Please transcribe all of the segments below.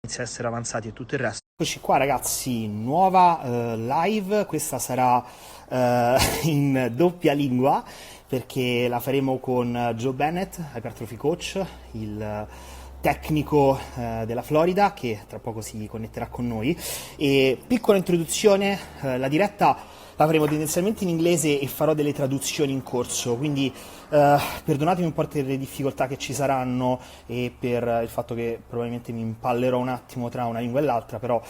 inizia a essere avanzati e tutto il resto. Eccoci qua ragazzi, nuova live, questa sarà in doppia lingua perché la faremo con Joe Bennett, Hypertrophy Coach, il tecnico della Florida che tra poco si connetterà con noi. E piccola introduzione, la diretta la faremo tendenzialmente in inglese e farò delle traduzioni in corso, quindi perdonatemi un po' per le difficoltà che ci saranno e per il fatto che probabilmente mi impallerò un attimo tra una lingua e l'altra, però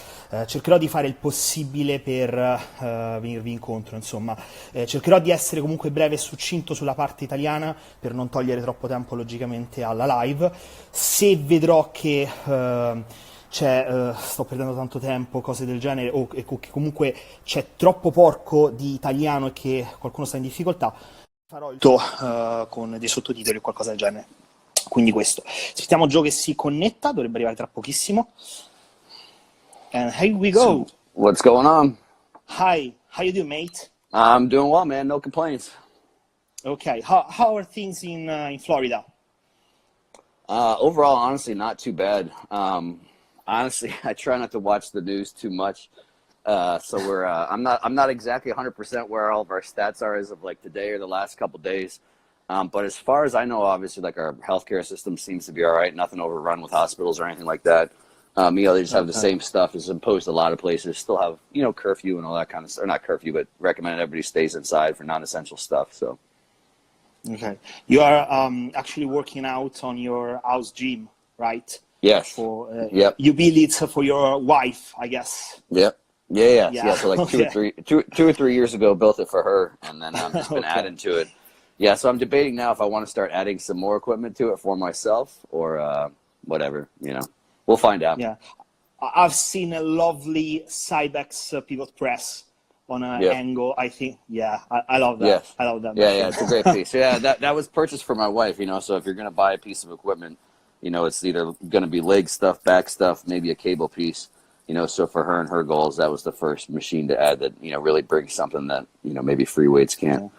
cercherò di fare il possibile per venirvi incontro, insomma. Cercherò di essere comunque breve e succinto sulla parte italiana per non togliere troppo tempo logicamente alla live. Se vedrò che sto perdendo tanto tempo, cose del genere, o che comunque c'è troppo porco di italiano e che qualcuno sta in difficoltà, farò il con dei sottotitoli o qualcosa del genere. Quindi questo. Aspettiamo Joe che si connetta, dovrebbe arrivare tra pochissimo. And here we go. So, what's going on? Hi, how you doing, mate? I'm doing well, man. No complaints. Okay, how are things in Florida? Overall, honestly, not too bad. Honestly, I try not to watch the news too much. So I'm not exactly 100% where all of our stats are as of like today or the last couple days. But as far as I know, obviously, like our healthcare system seems to be all right. Nothing overrun with hospitals or anything like that. They just have the same stuff as imposed a lot of places. Still have, curfew and all that kind of stuff. Or not curfew, but recommend everybody stays inside for non-essential stuff. So. Okay. You are actually working out on your house gym, right? Yes. Yep. You build it for your wife, I guess. Yep. Yeah. So like Okay. two or three years ago, built it for her, and then I've just been Okay. adding to it. Yeah. So I'm debating now if I want to start adding some more equipment to it for myself or whatever. We'll find out. Yeah. I've seen a lovely Cybex pivot press on an Yep. angle. I think, yeah, I love that. Yes. I love that. Yeah. It's a great piece. Yeah. That was purchased for my wife. So if you're gonna buy a piece of equipment, it's either gonna be leg stuff, back stuff, maybe a cable piece. So for her and her goals, that was the first machine to add that, really brings something that, maybe free weights can't. Yeah.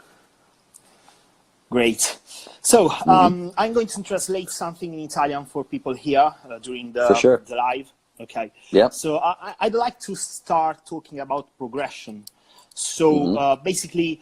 Great. So I'm going to translate something in Italian for people here during For sure. the live. Okay. Yeah. So I'd like to start talking about progression. So basically,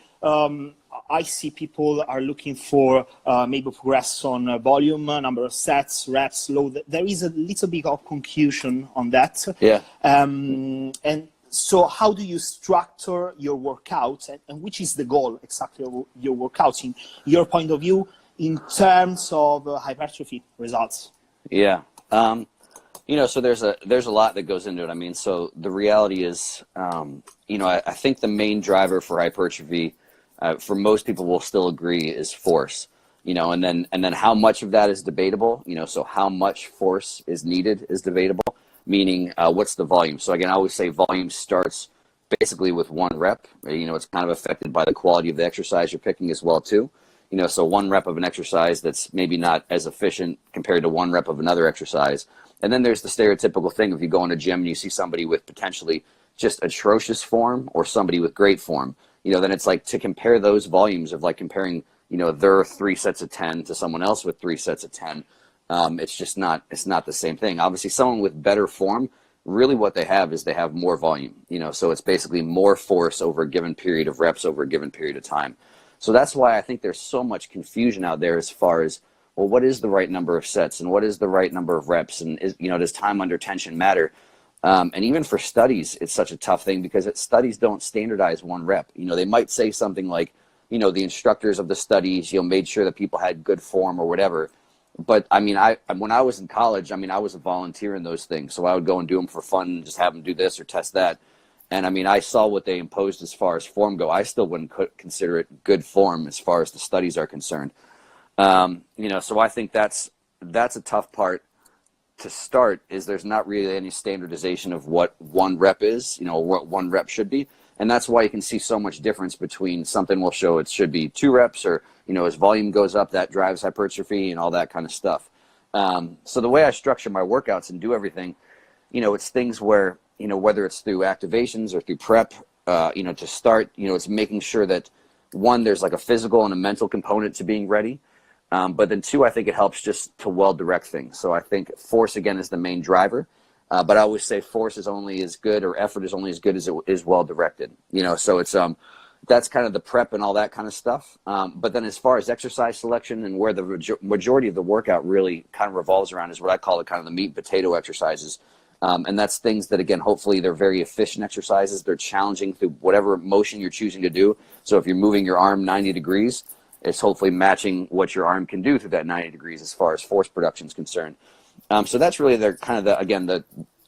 I see people are looking for maybe progress on volume, number of sets, reps, load. There is a little bit of confusion on that. Yeah. And so how do you structure your workout and which is the goal exactly of your workouts in your point of view in terms of hypertrophy results? Yeah. So there's a lot that goes into it. So the reality is, I think the main driver for hypertrophy, for most people will still agree, is force. And then how much of that is debatable. So how much force is needed is debatable. Meaning, what's the volume? So again, I always say volume starts basically with one rep. It's kind of affected by the quality of the exercise you're picking as well too. So one rep of an exercise that's maybe not as efficient compared to one rep of another exercise. And then there's the stereotypical thing. If you go in a gym and you see somebody with potentially just atrocious form or somebody with great form, then it's like to compare those volumes of like comparing, their 3 sets of 10 to someone else with 3 sets of 10. It's not the same thing. Obviously someone with better form, really what they have is they have more volume, so it's basically more force over a given period of reps over a given period of time. So that's why I think there's so much confusion out there as far as, well, what is the right number of sets and what is the right number of reps and does time under tension matter? And even for studies, it's such a tough thing because studies don't standardize one rep. They might say something like, the instructors of the studies, made sure that people had good form or whatever. But when I was in college, I was a volunteer in those things. So I would go and do them for fun and just have them do this or test that. And I saw what they imposed as far as form go. I still wouldn't consider it good form as far as the studies are concerned. So I think that's a tough part to start, is there's not really any standardization of what one rep is, what one rep should be. And that's why you can see so much difference between something will show it should be 2 reps or, as volume goes up, that drives hypertrophy and all that kind of stuff. So the way I structure my workouts and do everything, it's things where, whether it's through activations or through prep, to start, it's making sure that, one, there's like a physical and a mental component to being ready. But then 2, I think it helps just to well direct things. So I think force, again, is the main driver. But I always say force is only as good, or effort is only as good as it is well directed. So it's that's kind of the prep and all that kind of stuff. But then as far as exercise selection and where the majority of the workout really kind of revolves around is what I call it kind of the meat and potato exercises. And that's things that, again, hopefully they're very efficient exercises. They're challenging through whatever motion you're choosing to do. So if you're moving your arm 90 degrees, it's hopefully matching what your arm can do through that 90 degrees as far as force production is concerned. So that's really the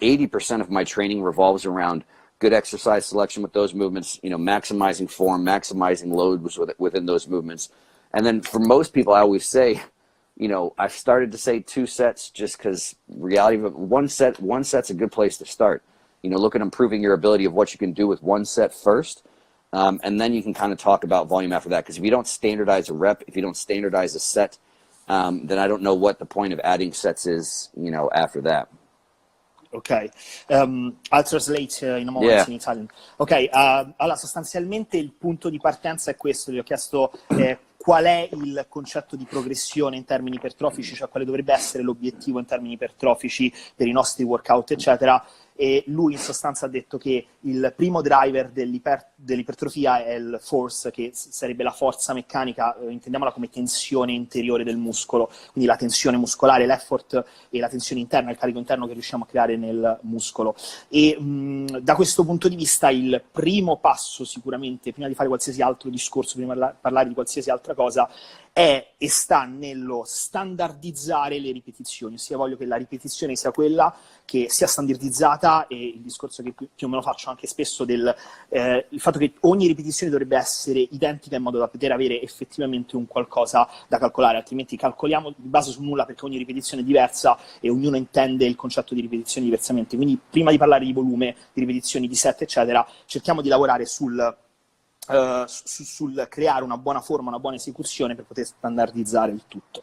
80% of my training revolves around good exercise selection with those movements, maximizing form, maximizing load within those movements. And then for most people, I always say, I've started to say 2 sets just because reality of one set's a good place to start. Look at improving your ability of what you can do with 1 set first. And then you can kind of talk about volume after that. Because if you don't standardize a rep, if you don't standardize a set, then I don't know what the point of adding sets is, after that. Ok, I'll translate in a moment in Italian. Ok, allora sostanzialmente il punto di partenza è questo. Gli ho chiesto qual è il concetto di progressione in termini ipertrofici, cioè quale dovrebbe essere l'obiettivo in termini ipertrofici per i nostri workout, eccetera. E lui in sostanza ha detto che il primo driver dell'ipertrofia è il force, che sarebbe la forza meccanica, intendiamola come tensione interiore del muscolo, quindi la tensione muscolare, l'effort e la tensione interna, il carico interno che riusciamo a creare nel muscolo. E da questo punto di vista il primo passo sicuramente, prima di fare qualsiasi altro discorso, prima di parlare di qualsiasi altra cosa, è e sta nello standardizzare le ripetizioni, ossia voglio che la ripetizione sia quella che sia standardizzata, e il discorso che più o meno faccio anche spesso del il fatto che ogni ripetizione dovrebbe essere identica in modo da poter avere effettivamente un qualcosa da calcolare, altrimenti calcoliamo di base su nulla perché ogni ripetizione è diversa e ognuno intende il concetto di ripetizione diversamente. Quindi prima di parlare di volume, di ripetizioni, di set eccetera, cerchiamo di lavorare sul creare una buona forma, una buona esecuzione per poter standardizzare il tutto.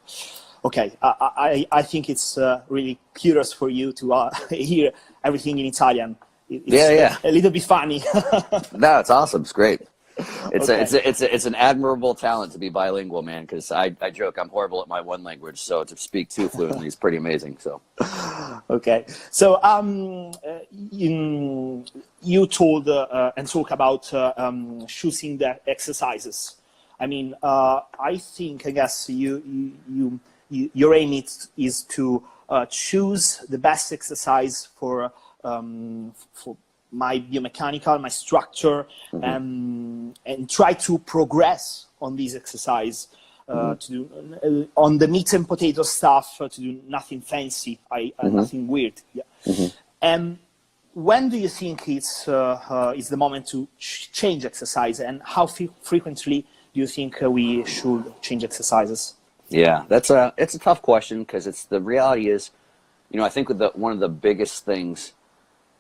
Ok, I think it's really curious for you to hear everything in Italian. It's a little bit funny. No, it's awesome. It's great. Okay. It's an admirable talent to be bilingual, man, because I joke I'm horrible at my one language, so to speak 2 fluently is pretty amazing. So okay, so you told and talk about choosing the exercises. I mean, I guess your aim is to choose the best exercise for my biomechanical, my structure, and try to progress on these exercise, to do on the meat and potato stuff, to do nothing fancy, nothing weird. Yeah. And when do you think is the moment to change exercise, and how frequently do you think we should change exercises? Yeah, it's a tough question, because the reality is, I think one of the biggest things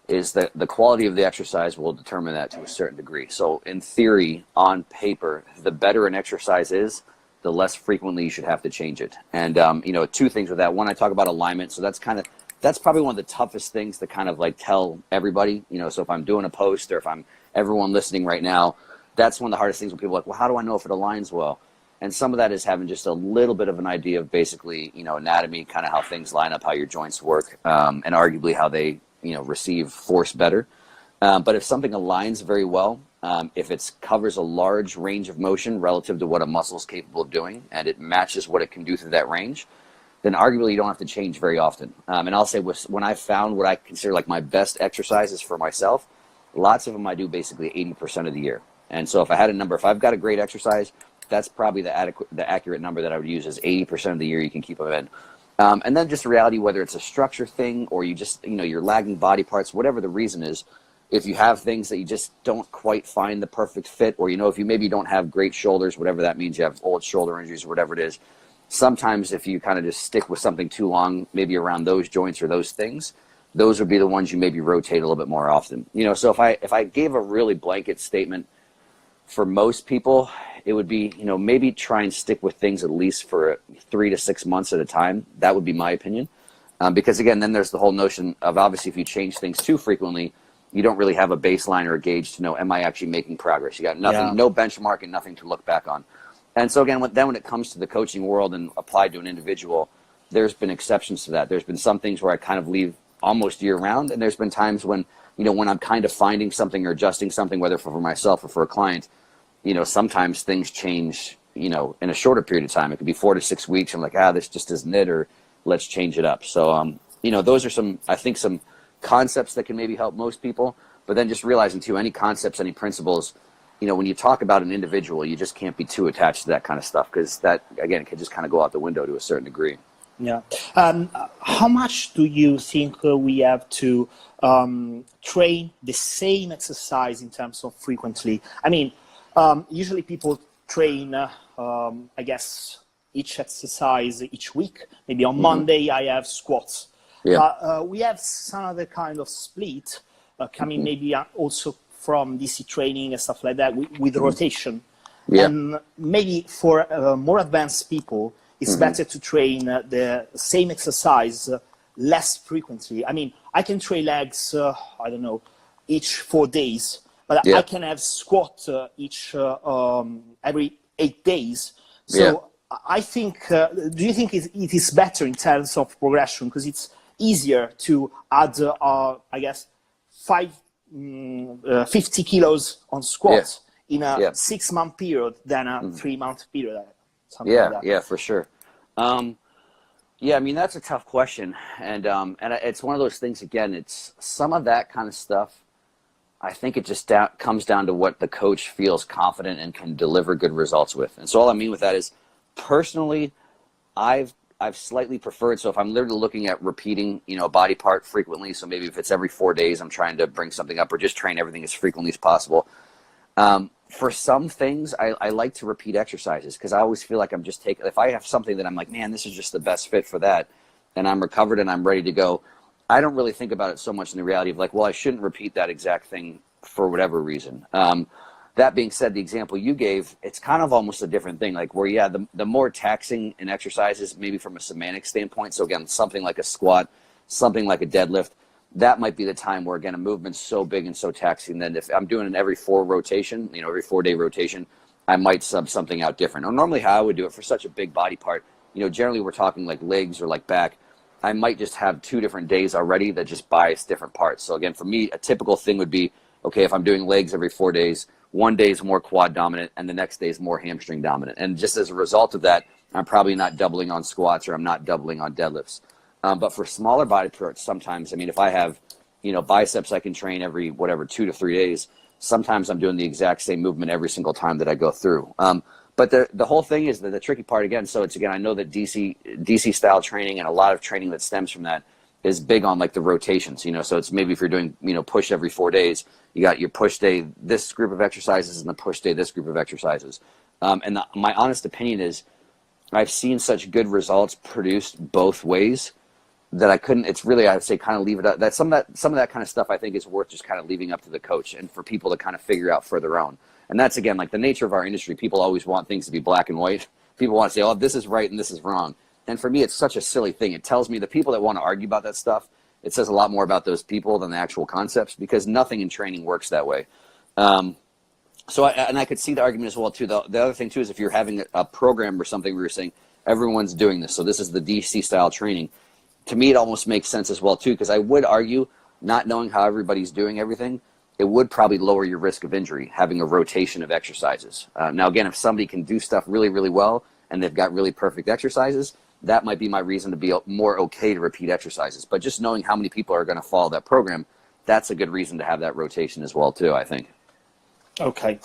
is that the quality of the exercise will determine that to a certain degree. So in theory, on paper, the better an exercise is, the less frequently you should have to change it. And 2 things with that. One, I talk about alignment. So that's probably one of the toughest things to kind of like tell everybody. So if I'm doing a post, or if I'm everyone listening right now, that's one of the hardest things when people are like, well, how do I know if it aligns well? And some of that is having just a little bit of an idea of basically, anatomy, kind of how things line up, how your joints work, and arguably how they, receive force better. But if something aligns very well, if it covers a large range of motion relative to what a muscle is capable of doing, and it matches what it can do through that range, then arguably you don't have to change very often. And I'll say when I found what I consider like my best exercises for myself, lots of them I do basically 80% of the year. And so if I had a number, if I've got a great exercise, that's probably the accurate number that I would use, is 80% of the year you can keep them in. And then just the reality, whether it's a structure thing or you just, you're lagging body parts, whatever the reason is, if you have things that you just don't quite find the perfect fit, or, if you maybe don't have great shoulders, whatever that means, you have old shoulder injuries or whatever it is, sometimes if you kind of just stick with something too long, maybe around those joints or those things, those would be the ones you maybe rotate a little bit more often. So if I gave a really blanket statement for most people, it would be, maybe try and stick with things at least for 3 to 6 months at a time. That would be my opinion. Because again, then there's the whole notion of, obviously, if you change things too frequently, you don't really have a baseline or a gauge to know, am I actually making progress? You got nothing, no benchmark and nothing to look back on. And so again, when it comes to the coaching world and applied to an individual, there's been exceptions to that. There's been some things where I kind of leave almost year round. And there's been times when, when I'm kind of finding something or adjusting something, whether for myself or for a client, sometimes things change, in a shorter period of time. It could be 4 to 6 weeks. I'm like, this just isn't it, or let's change it up. So, those are some concepts that can maybe help most people, but then just realizing too, any concepts, any principles, when you talk about an individual, you just can't be too attached to that kind of stuff, because that, again, it can just kind of go out the window to a certain degree. Yeah. How much do you think we have to train the same exercise in terms of frequently? I mean, usually people train, I guess, each exercise each week. Maybe on Monday I have squats. Yeah. We have some other kind of split coming maybe also from DC training and stuff like that with rotation. Yeah. And maybe for more advanced people, it's better to train the same exercise less frequently. I mean, I can train legs, I don't know, each 4 days, but I can have squat each every 8 days. So I think, do you think it is better in terms of progression? Because it's easier to add, I guess, 50 kilos on squats in a 6-month period than a 3-month period. Yeah, for sure. I mean, that's a tough question. And it's one of those things, again, it's some of that kind of stuff. I think it just comes down to what the coach feels confident and can deliver good results with. And so all I mean with that is, personally, I've slightly preferred, so if I'm literally looking at repeating, a body part frequently, so maybe if it's every 4 days, I'm trying to bring something up, or just train everything as frequently as possible. For some things, I like to repeat exercises, because I always feel like I'm just if I have something that I'm like, man, this is just the best fit for that, and I'm recovered and I'm ready to go, I don't really think about it so much in the reality of like, well, I shouldn't repeat that exact thing for whatever reason. That being said, the example you gave, it's kind of almost a different thing, like where, the more taxing an exercise is, maybe from a semantic standpoint. So again, something like a squat, something like a deadlift, that might be the time where, again, a movement's so big and so taxing that if I'm doing an every 4-day rotation, I might sub something out different. Or normally how I would do it for such a big body part, generally we're talking like legs or like back, I might just have 2 different days already that just bias different parts. So again, for me, a typical thing would be, okay, if I'm doing legs every 4 days, 1 day is more quad dominant and the next day is more hamstring dominant. And just as a result of that, I'm probably not doubling on squats, or I'm not doubling on deadlifts. But for smaller body parts, sometimes, I mean, if I have, biceps I can train every 2 to 3 days, sometimes I'm doing the exact same movement every single time that I go through. But the whole thing is that the tricky part, again, so it's, again, I know that DC style training and a lot of training that stems from that is big on like the rotations, so it's maybe if you're doing, push every 4 days, you got your push day, this group of exercises, and the push day, this group of exercises. And my honest opinion is I've seen such good results produced both ways that it's really, I would say, kind of leave it up. That some of that kind of stuff I think is worth just kind of leaving up to the coach and for people to kind of figure out for their own. And that's, again, like the nature of our industry. People always want things to be black and white. People want to say, oh, this is right and this is wrong. And for me, it's such a silly thing. It tells me the people that want to argue about that stuff, it says a lot more about those people than the actual concepts, because nothing in training works that way. I could see the argument as well, too. The other thing, too, is if you're having a program or something where you're saying everyone's doing this, so this is the DC style training, to me, it almost makes sense as well, too, because I would argue, not knowing how everybody's doing everything, it would probably lower your risk of injury, having a rotation of exercises. Now, again, if somebody can do stuff really, really well and they've got really perfect exercises, that might be my reason to be more okay to repeat exercises. But just knowing how many people are going to follow that program, that's a good reason to have that rotation as well, too, I think. Ok,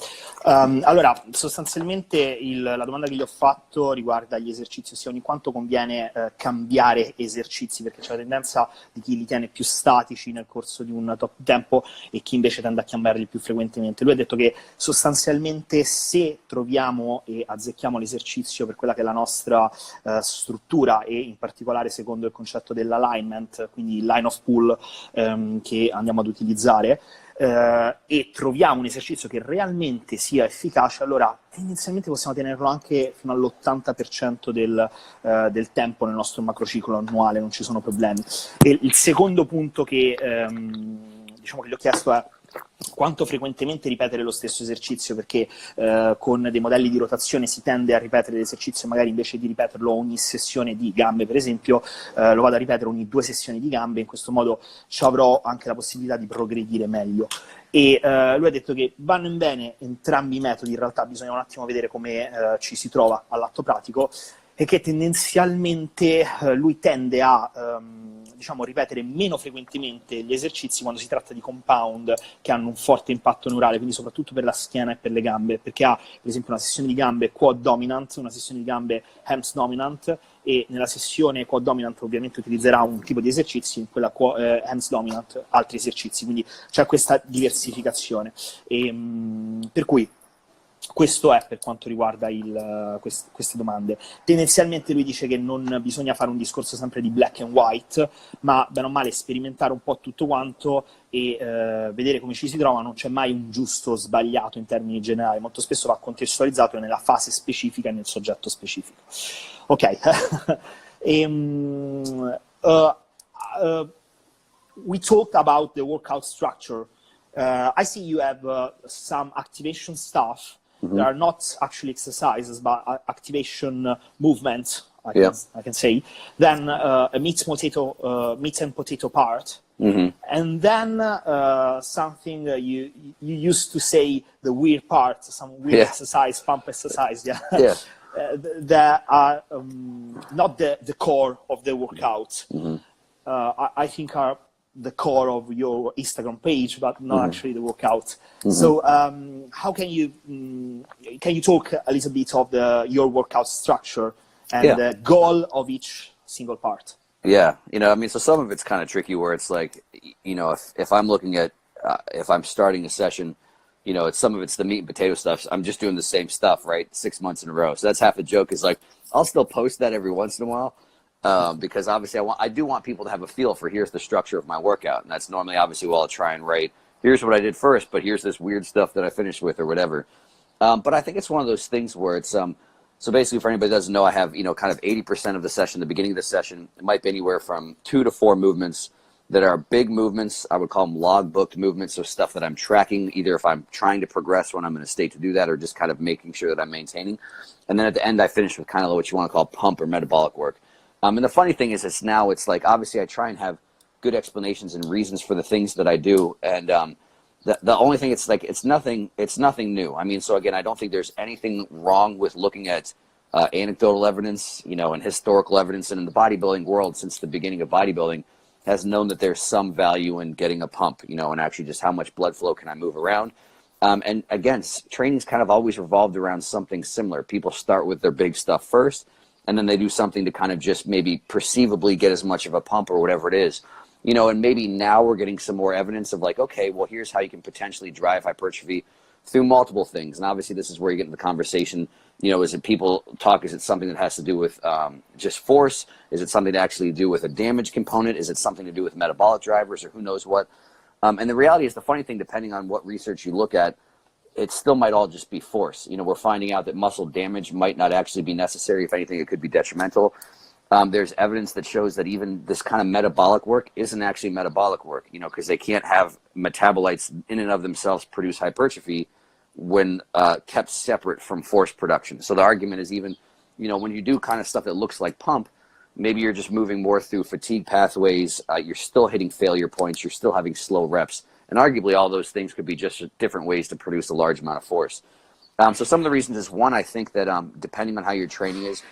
allora sostanzialmente la domanda che gli ho fatto riguarda gli esercizi, ossia ogni quanto conviene cambiare esercizi, perché c'è la tendenza di chi li tiene più statici nel corso di un tot tempo e chi invece tende a cambiarli più frequentemente. Lui ha detto che sostanzialmente se troviamo e azzecchiamo l'esercizio per quella che è la nostra struttura, e in particolare secondo il concetto dell'alignment, quindi il line of pull che andiamo ad utilizzare, e troviamo un esercizio che realmente sia efficace, allora tendenzialmente possiamo tenerlo anche fino all'80% del tempo nel nostro macrociclo annuale, non ci sono problemi. E il secondo punto che diciamo che gli ho chiesto è quanto frequentemente ripetere lo stesso esercizio, perché con dei modelli di rotazione si tende a ripetere l'esercizio, magari invece di ripeterlo ogni sessione di gambe, per esempio, lo vado a ripetere ogni 2 sessioni di gambe, in questo modo ci avrò anche la possibilità di progredire meglio. E lui ha detto che vanno in bene entrambi i metodi, in realtà bisogna un attimo vedere come ci si trova all'atto pratico, e che tendenzialmente lui tende a diciamo, ripetere meno frequentemente gli esercizi quando si tratta di compound che hanno un forte impatto neurale, quindi soprattutto per la schiena e per le gambe, perché ha per esempio una sessione di gambe quad dominant, una sessione di gambe hams dominant, e nella sessione quad dominant ovviamente utilizzerà un tipo di esercizi, in quella hams dominant altri esercizi, quindi c'è questa diversificazione. Per cui questo è per quanto riguarda queste domande. Tendenzialmente lui dice che non bisogna fare un discorso sempre di black and white, ma bene o male sperimentare un po' tutto quanto e vedere come ci si trova. Non c'è mai un giusto o sbagliato in termini generali, molto spesso va contestualizzato nella fase specifica e nel soggetto specifico. Ok. We talked about the workout structure. I see you have some activation stuff. Mm-hmm. There are not actually exercises, but activation movements, I can say. Then a meat and potato part. Mm-hmm. And then something you used to say, the weird part, some weird exercise, pump exercise. Yeah. That are not the core of the workout. Mm-hmm. I think are the core of your Instagram page, but not actually the workout. Mm-hmm. So how can you talk a little bit of your workout structure and the goal of each single part? Yeah, I mean, so some of it's kind of tricky where it's like, if I'm looking at, if I'm starting a session, some of it's the meat and potato stuff. So I'm just doing the same stuff, right? 6 months in a row. So that's half the joke, is like, I'll still post that every once in a while. Because obviously I do want people to have a feel for, here's the structure of my workout. And that's normally obviously I'll try and write, here's what I did first, but here's this weird stuff that I finished with or whatever. But I think it's one of those things where it's, so basically for anybody that doesn't know, I have, kind of 80% of the session, the beginning of the session, it might be anywhere from 2 to 4 movements that are big movements. I would call them log booked movements. So stuff that I'm tracking, either if I'm trying to progress when I'm in a state to do that, or just kind of making sure that I'm maintaining. And then at the end, I finish with kind of what you want to call pump or metabolic work. And the funny thing is, it's like, obviously I try and have good explanations and reasons for the things that I do. And the only thing, it's like, it's nothing new. I mean, so again, I don't think there's anything wrong with looking at anecdotal evidence, and historical evidence. And in the bodybuilding world, since the beginning of bodybuilding, has known that there's some value in getting a pump, and actually just how much blood flow can I move around. And again, training's kind of always revolved around something similar. People start with their big stuff first, and then they do something to kind of just maybe perceivably get as much of a pump or whatever it is. And maybe now we're getting some more evidence of like, okay, well, here's how you can potentially drive hypertrophy through multiple things. And obviously this is where you get into the conversation, is it people talk, is it something that has to do with just force? Is it something to actually do with a damage component? Is it something to do with metabolic drivers, or who knows what? And the reality is, the funny thing, depending on what research you look at, it still might all just be force. We're finding out that muscle damage might not actually be necessary. If anything, it could be detrimental. There's evidence that shows that even this kind of metabolic work isn't actually metabolic work, because they can't have metabolites in and of themselves produce hypertrophy when kept separate from force production. So the argument is, even, when you do kind of stuff that looks like pump, maybe you're just moving more through fatigue pathways. You're still hitting failure points. You're still having slow reps. And arguably all those things could be just different ways to produce a large amount of force. So some of the reasons is, one, I think that depending on how your training is,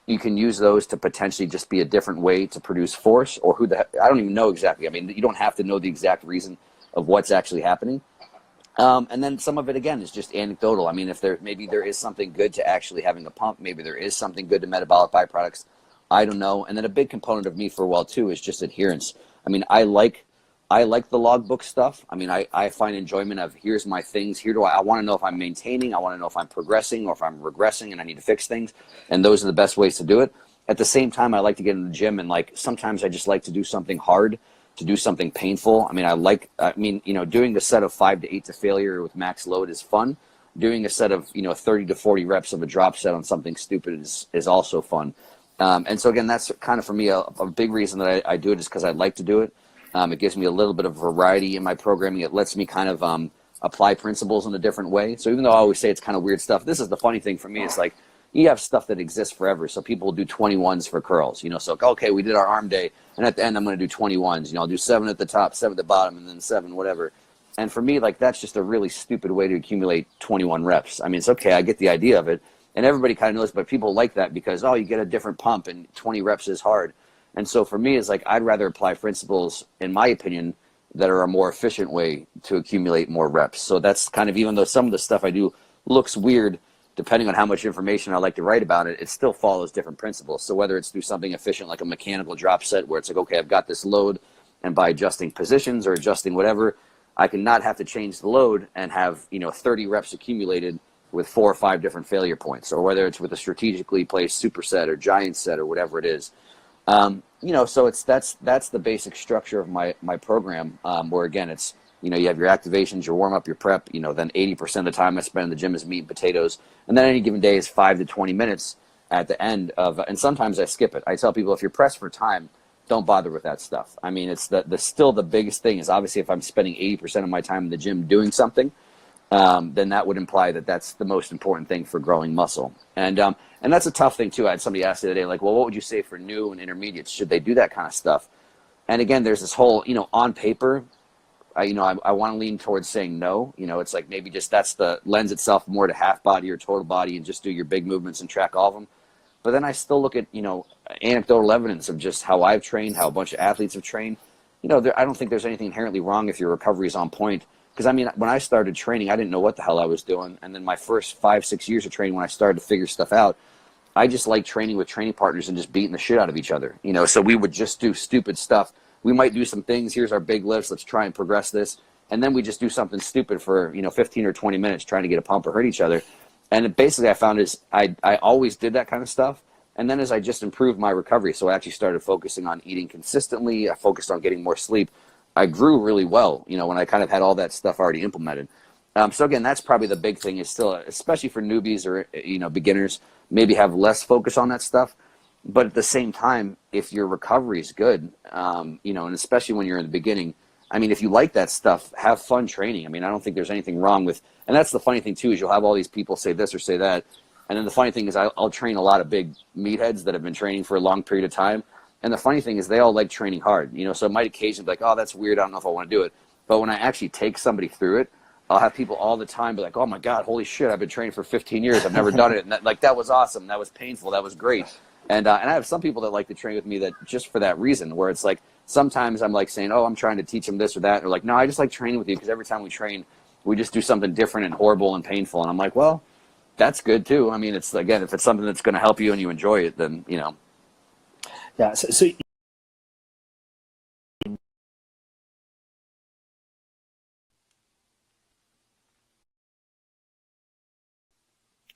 you can use those to potentially just be a different way to produce force, or I don't even know exactly. I mean, you don't have to know the exact reason of what's actually happening. And then some of it, again, is just anecdotal. I mean, maybe there is something good to actually having a pump. Maybe there is something good to metabolic byproducts. I don't know. And then a big component of me for a while too is just adherence. I mean, I like the logbook stuff. I mean, I find enjoyment of, here's my things. I want to know if I'm maintaining. I want to know if I'm progressing or if I'm regressing and I need to fix things. And those are the best ways to do it. At the same time, I like to get in the gym, and like sometimes I just like to do something hard, to do something painful. I mean, doing the set of 5 to 8 to failure with max load is fun. Doing a set of, 30 to 40 reps of a drop set on something stupid is also fun. And so again, that's kind of for me a big reason that I do it, is because I like to do it. It gives me a little bit of variety in my programming. It lets me kind of apply principles in a different way. So even though I always say it's kind of weird stuff, this is the funny thing for me. It's like, you have stuff that exists forever. So people will do 21s for curls, you know, so okay, we did our arm day, and at the end I'm going to do 21s, you know, I'll do 7 at the top, 7 at the bottom, and then 7 whatever. And for me, like, that's just a really stupid way to accumulate 21 reps. I mean, it's okay, I get the idea of it, and everybody kind of knows, but people like that because, oh, you get a different pump and 20 reps is hard. And so for me, it's like, I'd rather apply principles, in my opinion, that are a more efficient way to accumulate more reps. So that's kind of, even though some of the stuff I do looks weird, depending on how much information I like to write about it, it still follows different principles. So whether it's through something efficient like a mechanical drop set where it's like, okay, I've got this load, and by adjusting positions or adjusting whatever, I can not have to change the load and have, you know, 30 reps accumulated with 4 or 5 different failure points, or whether it's with a strategically placed superset or giant set or whatever it is. You know, so that's the basic structure of my program, where again, it's, you know, you have your activations, your warm up, your prep, you know, then 80% of the time I spend in the gym is meat and potatoes. And then any given day is 5 to 20 minutes at the end of, and sometimes I skip it. I tell people, if you're pressed for time, don't bother with that stuff. I mean, it's still the biggest thing is, obviously, if I'm spending 80% of my time in the gym doing something, then that would imply that that's the most important thing for growing muscle. And that's a tough thing too. I had somebody ask the other day, like, well, what would you say for new and intermediates? Should they do that kind of stuff? And again, there's this whole, you know, on paper, I want to lean towards saying no. You know, it's like, maybe just lends itself more to half body or total body and just do your big movements and track all of them. But then I still look at, you know, anecdotal evidence of just how I've trained, how a bunch of athletes have trained. You know, I don't think there's anything inherently wrong if your recovery is on point. Because, I mean, when I started training, I didn't know what the hell I was doing. And then my first 5-6 years of training, when I started to figure stuff out, I just like training with training partners and just beating the shit out of each other. You know, so we would just do stupid stuff. We might do some things. Here's our big lifts. Let's try and progress this. And then we just do something stupid for, you know, 15 or 20 minutes trying to get a pump or hurt each other. And basically I found is I always did that kind of stuff. And then as I just improved my recovery, so I actually started focusing on eating consistently. I focused on getting more sleep. I grew really well, you know, when I kind of had all that stuff already implemented. So again, that's probably the big thing is still, especially for newbies or, you know, beginners, maybe have less focus on that stuff. But at the same time, if your recovery is good, you know, and especially when you're in the beginning, I mean, if you like that stuff, have fun training. I mean, I don't think there's anything wrong with, and that's the funny thing too, is you'll have all these people say this or say that. And then the funny thing is I'll train a lot of big meatheads that have been training for a long period of time. And the funny thing is they all like training hard, you know, so it might occasionally be like, oh, that's weird, I don't know if I want to do it. But when I actually take somebody through it, I'll have people all the time be like, oh my God, holy shit, I've been training for 15 years. I've never done it. And that was awesome. That was painful. That was great. And I have some people that like to train with me that just for that reason, where it's like, sometimes I'm like saying, oh, I'm trying to teach them this or that. And they're like, no, I just like training with you because every time we train, we just do something different and horrible and painful. And I'm like, well, that's good too. I mean, it's, again, if it's something that's going to help you and you enjoy it, then, you know. Yeah. So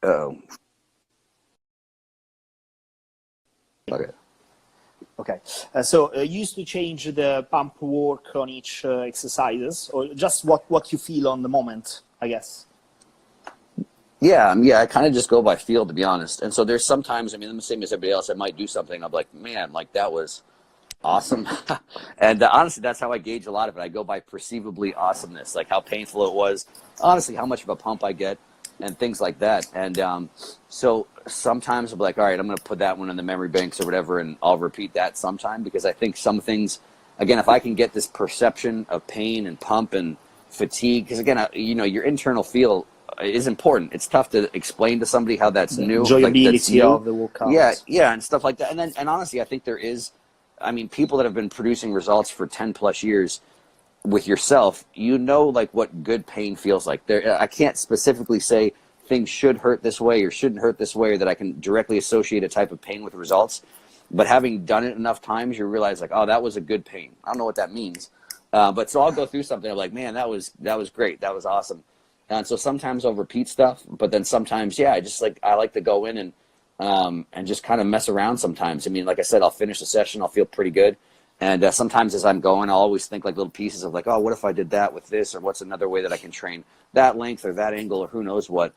Oh, okay. okay. So you used to change the pump work on each exercises, or just what you feel on the moment, I guess. Yeah, I kind of just go by feel, to be honest. And so there's sometimes, I mean, I'm the same as everybody else. I might do something. I'm like, man, like that was awesome. And honestly, that's how I gauge a lot of it. I go by perceivably awesomeness, like how painful it was, honestly, how much of a pump I get and things like that. And so sometimes I'm like, all right, I'm going to put that one in the memory banks or whatever, and I'll repeat that sometime because I think some things, again, if I can get this perception of pain and pump and fatigue, because again, you know, your internal feel is important. It's tough to explain to somebody how that's The new, like enjoyability that's new. of the workout. Yeah, and stuff like that. And honestly, I think there is, I mean, people that have been producing results for 10 plus years with yourself, you know, like what good pain feels like. There, I can't specifically say things should hurt this way or shouldn't hurt this way, or that I can directly associate a type of pain with results. But having done it enough times, you realize like, oh, that was a good pain. I don't know what that means. But so I'll go through something. I'm like, man, that was great. That was awesome. And so sometimes I'll repeat stuff, but then sometimes, yeah, I like to go in and just kind of mess around sometimes. I mean, like I said, I'll finish a session, I'll feel pretty good. And sometimes as I'm going, I'll always think like little pieces of like, oh, what if I did that with this, or what's another way that I can train that length or that angle or who knows what.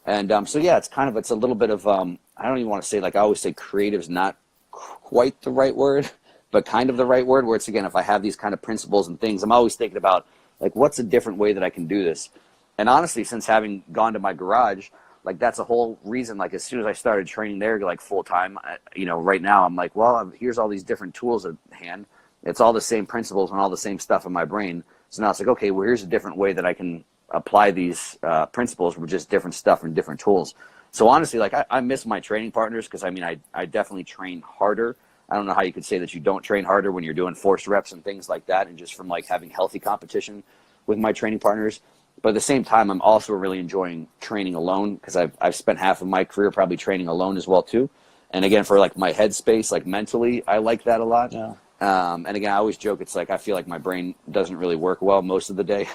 And so, yeah, it's a little bit of, I don't even want to say, like I always say creative's not quite the right word, but kind of the right word, where it's, again, if I have these kind of principles and things, I'm always thinking about Like, what's a different way that I can do this? And honestly, since having gone to my garage, like that's a whole reason, like as soon as I started training there, like full time, right now I'm like, well, here's all these different tools at hand. It's all the same principles and all the same stuff in my brain. So now it's like, okay, well, here's a different way that I can apply these principles with just different stuff and different tools. So honestly, like I miss my training partners, because I definitely train harder. I don't know how you could say that you don't train harder when you're doing forced reps and things like that, and just from like having healthy competition with my training partners. But at the same time, I'm also really enjoying training alone, because I've spent half of my career probably training alone as well too. And again, for like my headspace, like mentally, I like that a lot. Yeah. And again, I always joke, it's like I feel like my brain doesn't really work well most of the day.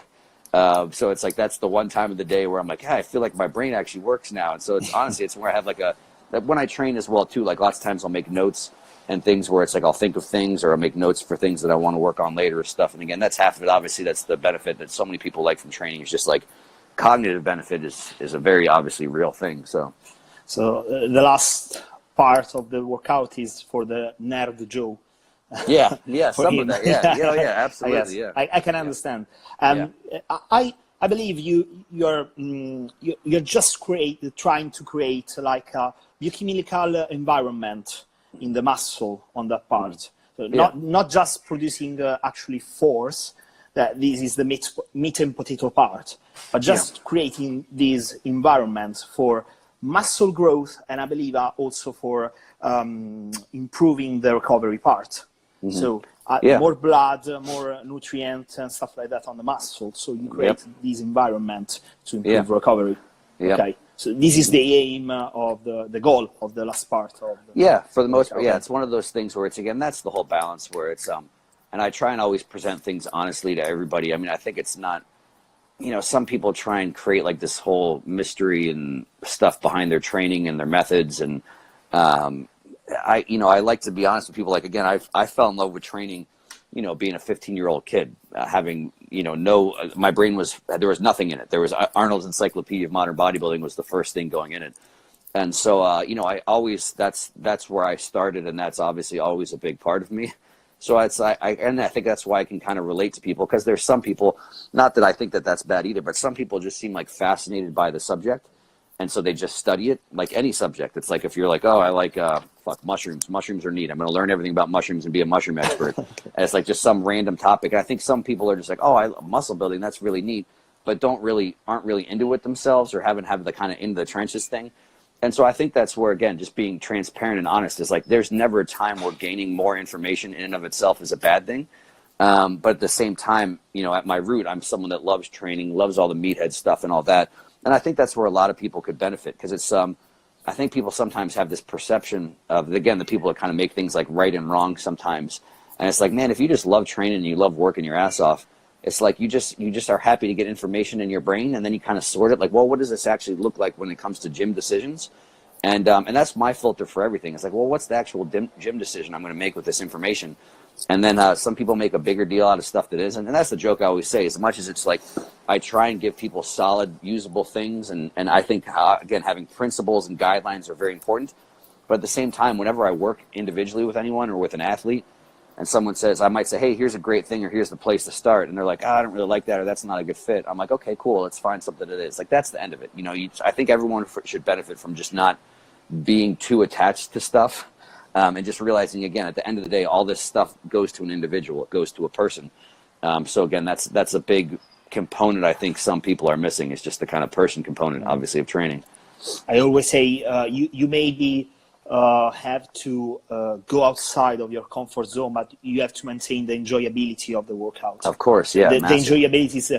So it's like that's the one time of the day where I'm like, hey, I feel like my brain actually works now. And so it's honestly, it's where I have like when I train as well too, like lots of times I'll make notes and things where it's like I'll think of things, or I'll make notes for things that I want to work on later or stuff. And again, that's half of it. Obviously, that's the benefit that so many people like from training, is just like cognitive benefit is a very obviously real thing. So the last part of the workout is for the nerd Joe. Yeah, For some him. of that, yeah, absolutely, Yes, yeah. I can understand. Yeah. I believe you're just trying to create like a biochemical environment in the muscle on that part. So not just producing actually force. That this is the meat and potato part, but just creating this environment for muscle growth, and I believe also for improving the recovery part. So more blood, more nutrients and stuff like that on the muscle. So you create this environment to improve recovery. Yep. Okay. So this is the aim of the goal of the last part of for the most part. Yeah, it's one of those things where it's, again, that's the whole balance where it's and I try and always present things honestly to everybody. I mean, I think it's not, some people try and create like this whole mystery and stuff behind their training and their methods, and I like to be honest with people. Like, again, I fell in love with training, being a 15-year-old kid, having, my brain there was nothing in it. There was Arnold's Encyclopedia of Modern Bodybuilding was the first thing going in it. And so, I always, that's where I started, and that's obviously always a big part of me. So and I think that's why I can kind of relate to people, because there's some people, not that I think that that's bad either, but some people just seem like fascinated by the subject. And so they just study it like any subject. It's like, if you're like, oh, I like mushrooms. Mushrooms are neat. I'm going to learn everything about mushrooms and be a mushroom expert. And it's like just some random topic. And I think some people are just like, oh, muscle building, that's really neat, but aren't really into it themselves, or haven't the kind of into the trenches thing. And so I think that's where, again, just being transparent and honest is like, there's never a time where gaining more information in and of itself is a bad thing. But at the same time, at my root, I'm someone that loves training, loves all the meathead stuff and all that. And I think that's where a lot of people could benefit, because it's, I think people sometimes have this perception of, again, the people that kind of make things like right and wrong sometimes. And it's like, man, if you just love training and you love working your ass off, it's like you just are happy to get information in your brain, and then you kind of sort it like, well, what does this actually look like when it comes to gym decisions? And that's my filter for everything. It's like, well, what's the actual gym decision I'm going to make with this information? And then some people make a bigger deal out of stuff that isn't. And that's the joke I always say. As much as it's like, I try and give people solid, usable things. And I think, again, having principles and guidelines are very important. But at the same time, whenever I work individually with anyone or with an athlete, and someone says, I might say, hey, here's a great thing, or here's the place to start. And they're like, I don't really like that, or that's not a good fit. I'm like, okay, cool. Let's find something that is. Like, that's the end of it. I think everyone should benefit from just not being too attached to stuff. And just realizing, again, at the end of the day, all this stuff goes to an individual. It goes to a person. So again, that's a big component I think some people are missing. Is just the kind of person component, obviously, of training. I always say you maybe have to go outside of your comfort zone, but you have to maintain the enjoyability of the workout. Of course, yeah. The enjoyability is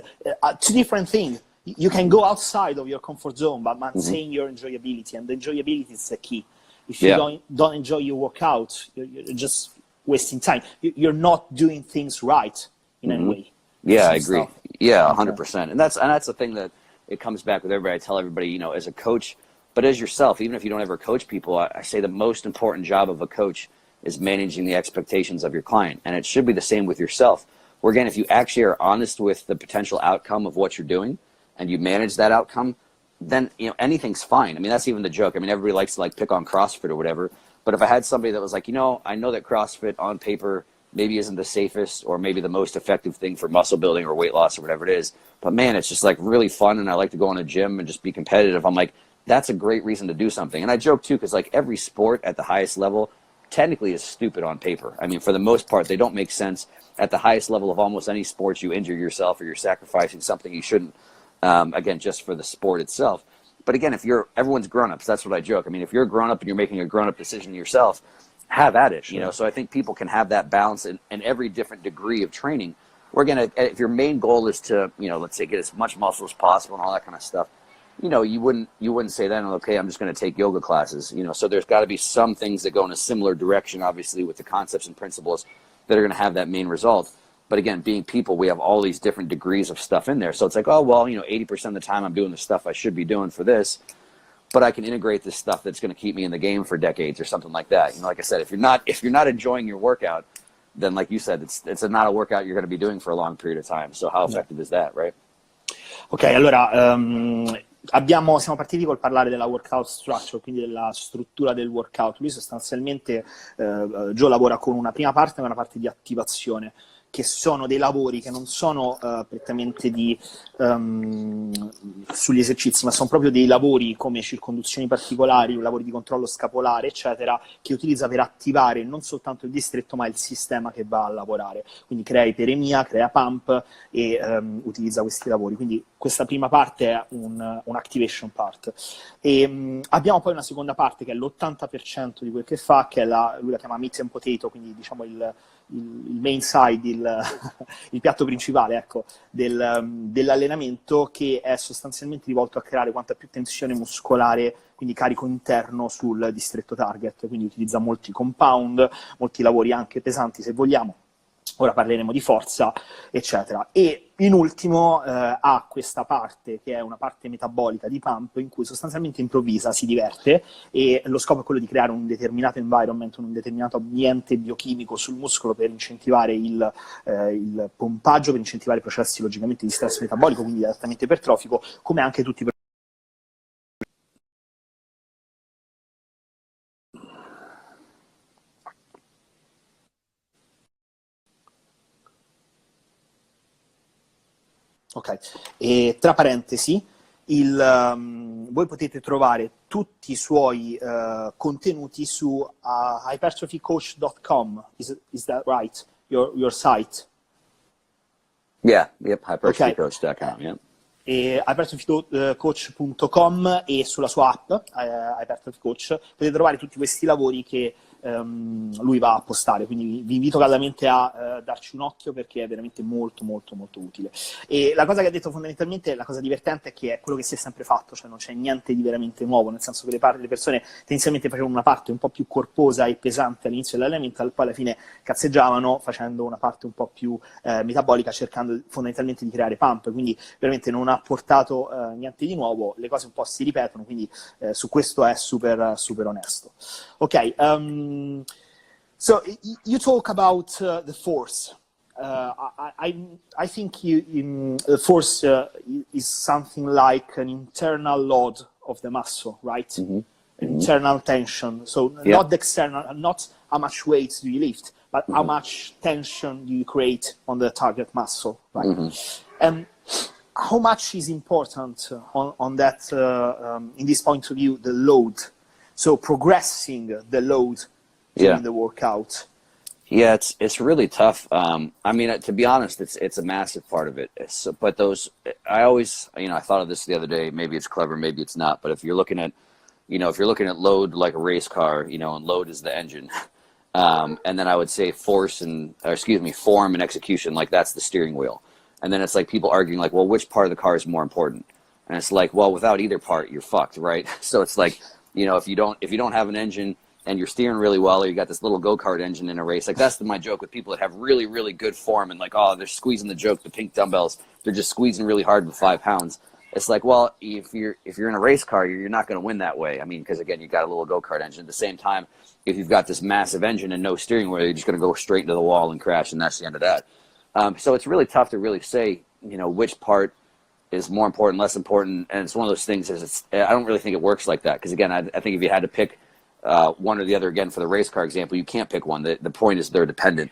two different things. You can go outside of your comfort zone, but maintain your enjoyability, and the enjoyability is the key. If you don't enjoy your workout, you're just wasting time. You're not doing things right in any way. Yeah, I agree. Stuff. Yeah, 100%. And that's the thing that it comes back with everybody. I tell everybody, as a coach, but as yourself, even if you don't ever coach people, I say the most important job of a coach is managing the expectations of your client. And it should be the same with yourself. Where, again, if you actually are honest with the potential outcome of what you're doing and you manage that outcome, then anything's fine. I mean, that's even the joke. I mean, everybody likes to like pick on CrossFit or whatever. But if I had somebody that was like, I know that CrossFit on paper maybe isn't the safest or maybe the most effective thing for muscle building or weight loss or whatever it is. But man, it's just like really fun, and I like to go in a gym and just be competitive. I'm like, that's a great reason to do something. And I joke too, because like every sport at the highest level technically is stupid on paper. I mean, for the most part, they don't make sense. At the highest level of almost any sport, you injure yourself or you're sacrificing something you shouldn't, again, just for the sport itself. But again, everyone's grown-ups, that's what I joke. I mean, if you're a grown-up and you're making a grown-up decision yourself, have at it, Sure. you know? So I think people can have that balance in every different degree of training. We're going to, if your main goal is to, you know, let's say get as much muscle as possible and all that kind of stuff, you know, you wouldn't say then, okay, I'm just going to take yoga classes, you know? So there's got to be some things that go in a similar direction, obviously, with the concepts and principles that are going to have that main result. But again, being people, we have all these different degrees of stuff in there. So it's like, oh, well, you know, 80% of the time I'm doing the stuff I should be doing for this, but I can integrate this stuff that's going to keep me in the game for decades or something like that. You know, like I said, if you're not enjoying your workout, then like you said, it's not a workout you're going to be doing for a long period of time. So how effective is that, right? Ok, allora siamo partiti col parlare della workout structure, quindi della struttura del workout. Lui sostanzialmente, Joe lavora con una prima parte e una parte di attivazione, che sono dei lavori che non sono prettamente sugli esercizi, ma sono proprio dei lavori come circonduzioni particolari, lavori di controllo scapolare, eccetera, che utilizza per attivare non soltanto il distretto, ma il sistema che va a lavorare. Quindi crea iperemia, crea pump e utilizza questi lavori. Quindi questa prima parte è un activation part. E abbiamo poi una seconda parte che è l'80% di quel che fa, che è lui la chiama meat and potato, quindi diciamo il main side, il piatto principale, ecco, dell'allenamento, che è sostanzialmente rivolto a creare quanta più tensione muscolare, quindi carico interno sul distretto target, quindi utilizza molti compound, molti lavori anche pesanti se vogliamo. Ora parleremo di forza, eccetera. E in ultimo ha questa parte che è una parte metabolica di pump, in cui sostanzialmente improvvisa, si diverte, e lo scopo è quello di creare un determinato environment, un determinato ambiente biochimico sul muscolo per incentivare il pompaggio, per incentivare i processi logicamente di stress metabolico, quindi di adattamento ipertrofico, come anche tutti i Ok, e tra parentesi, voi potete trovare tutti i suoi contenuti su hypertrophycoach.com. Is that right? Your site? Yeah, yep, hypertrophycoach.com, yeah. E hypertrophycoach.com, e sulla sua app Hypertrophy Coach potete trovare tutti questi lavori che lui va a postare, quindi vi invito caldamente a darci un occhio, perché è veramente molto molto molto utile. E la cosa che ha detto fondamentalmente, la cosa divertente, è che è quello che si è sempre fatto, cioè non c'è niente di veramente nuovo, nel senso che le persone tendenzialmente facevano una parte un po' più corposa e pesante all'inizio dell'allenamento, poi alla fine cazzeggiavano facendo una parte un po' più metabolica, cercando fondamentalmente di creare pump, quindi veramente non ha portato niente di nuovo, le cose un po' si ripetono, quindi su questo è super super onesto. Ok, so you talk about the force. I think the force is something like an internal load of the muscle, right? Mm-hmm. Internal tension. So Yeah. not the external, not how much weight do you lift, but how much tension do you create on the target muscle, right? And how much is important on that, in this point of view, the load? So progressing the load during the workout. Yeah, it's really tough. I mean, to be honest, it's a massive part of it. But I always, you know, I thought of this the other day. Maybe it's clever, maybe it's not. But if you're looking at load like a race car, you know, and load is the engine, and then I would say form and execution, like that's the steering wheel. And then it's like people arguing like, well, which part of the car is more important? And it's like, well, without either part, you're fucked, right? So it's like, you know, if you don't have an engine and you're steering really well, or you got this little go-kart engine in a race, like that's my joke with people that have really, really good form, and like, oh, they're squeezing the pink dumbbells, they're just squeezing really hard with 5 pounds. It's like, well, if you're in a race car, you're not going to win that way. I mean, because again, you got a little go-kart engine. At the same time, if you've got this massive engine and no steering wheel, you're just going to go straight into the wall and crash, and that's the end of that. So it's really tough to really say, you know, which part is more important, less important. And it's one of those things I don't really think it works like that. Because again, I think if you had to pick one or the other, again, for the race car example, you can't pick one. The point is they're dependent.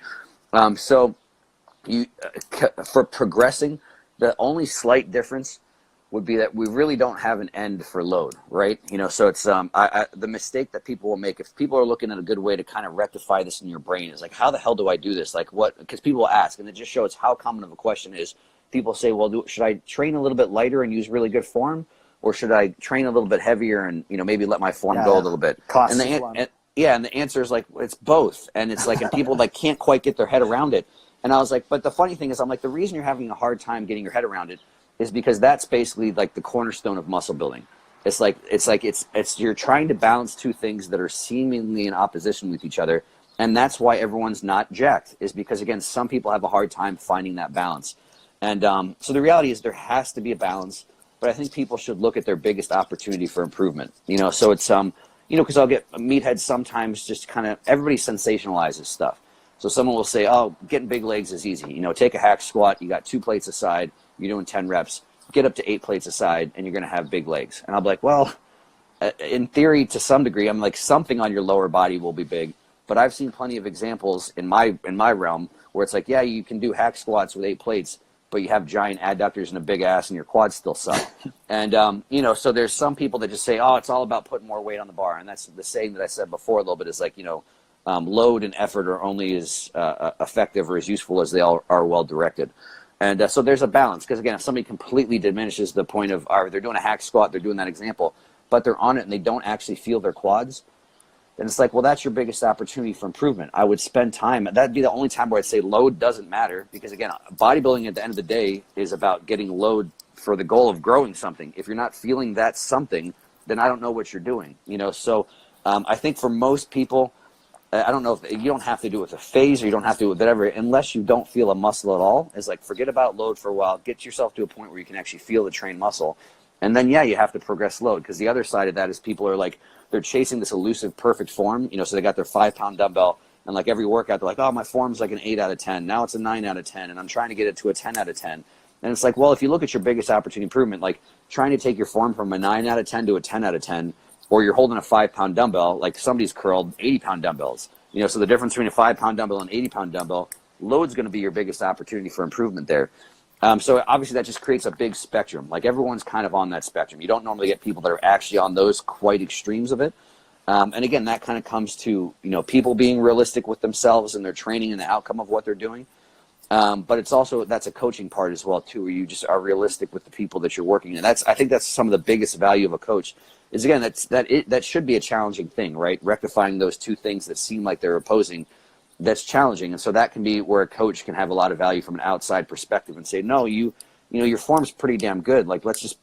So you for progressing, the only slight difference would be that we really don't have an end for load, right? So it's the mistake that people will make if people are looking at a good way to kind of rectify this in your brain is like, how the hell do I do this? Like what? Because people will ask, and it just shows how common of a question is. People say, well, should I train a little bit lighter and use really good form, or should I train a little bit heavier and maybe let my form go a little bit? Classic one. And the answer is like it's both, and it's like, and people like can't quite get their head around it. And I was like, but the funny thing is, I'm like, the reason you're having a hard time getting your head around it is because that's basically like the cornerstone of muscle building. It's you're trying to balance two things that are seemingly in opposition with each other, and that's why everyone's not jacked. Is because again, some people have a hard time finding that balance. And so the reality is there has to be a balance, but I think people should look at their biggest opportunity for improvement. So it's because I'll get meatheads sometimes, just kind of everybody sensationalizes stuff. So someone will say, oh, getting big legs is easy. Take a hack squat, you got 2 plates aside, you're doing 10 reps, get up to 8 plates aside, and you're going to have big legs. And I'll be like, well, in theory, to some degree, I'm like, something on your lower body will be big. But I've seen plenty of examples in my realm where it's like, yeah, you can do hack squats with 8 plates, but you have giant adductors and a big ass and your quads still suck. And, so there's some people that just say, oh, it's all about putting more weight on the bar. And that's the saying that I said before a little bit is like, load and effort are only as effective or as useful as they all are well directed. And so there's a balance, because again, if somebody completely diminishes the point of, they're doing a hack squat, they're doing that example, but they're on it and they don't actually feel their quads, then it's like, well, that's your biggest opportunity for improvement. I would spend time. That'd be the only time where I'd say load doesn't matter, because again, bodybuilding at the end of the day is about getting load for the goal of growing something. If you're not feeling that something, then I don't know what you're doing. So I think for most people, I don't know if you don't have to do it with a phase, or you don't have to do it with whatever, unless you don't feel a muscle at all. It's like, forget about load for a while, get yourself to a point where you can actually feel the trained muscle. And then, yeah, you have to progress load, because the other side of that is people are like, they're chasing this elusive perfect form, so they got their 5-pound dumbbell, and like every workout, they're like, oh, my form's like an 8 out of 10. Now it's a 9 out of 10, and I'm trying to get it to a 10 out of 10. And it's like, well, if you look at your biggest opportunity improvement, like trying to take your form from a 9 out of 10 to a 10 out of 10, or you're holding a 5-pound dumbbell, like somebody's curled 80-pound dumbbells. So the difference between a 5-pound dumbbell and an 80-pound dumbbell, load's going to be your biggest opportunity for improvement there. So obviously that just creates a big spectrum. Like everyone's kind of on that spectrum. You don't normally get people that are actually on those quite extremes of it. And again, that kind of comes to, people being realistic with themselves and their training and the outcome of what they're doing. But it's also, that's a coaching part as well too, where you just are realistic with the people that you're working. And I think that's some of the biggest value of a coach is, again, that should be a challenging thing, right? Rectifying those two things that seem like they're opposing, that's challenging. And so that can be where a coach can have a lot of value from an outside perspective and say, no, your form's pretty damn good. Like, let's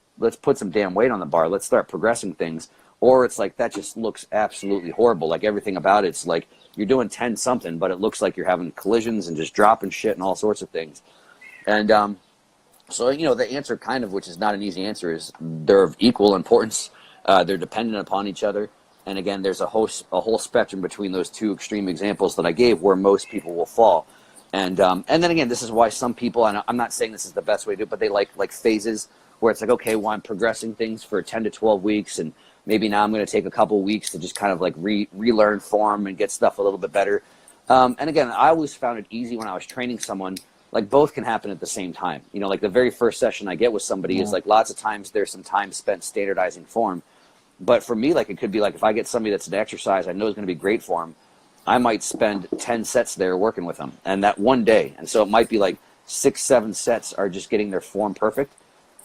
put some damn weight on the bar. Let's start progressing things. Or it's like, that just looks absolutely horrible. Like everything about it's like you're doing 10 something, but it looks like you're having collisions and just dropping shit and all sorts of things. And so, the answer kind of, which is not an easy answer, is they're of equal importance. They're dependent upon each other. And again, there's a whole spectrum between those two extreme examples that I gave where most people will fall. And then again, this is why some people, and I'm not saying this is the best way to do it, but they like phases where it's like, okay, well, I'm progressing things for 10 to 12 weeks, and maybe now I'm going to take a couple weeks to just kind of like relearn form and get stuff a little bit better. And again, I always found it easy when I was training someone, like both can happen at the same time. Like the very first session I get with somebody is like, lots of times there's some time spent standardizing form. But for me, like it could be like, if I get somebody that's an exercise I know is going to be great for them, I might spend 10 sets there working with them, and that one day. And so it might be like 6-7 sets are just getting their form perfect.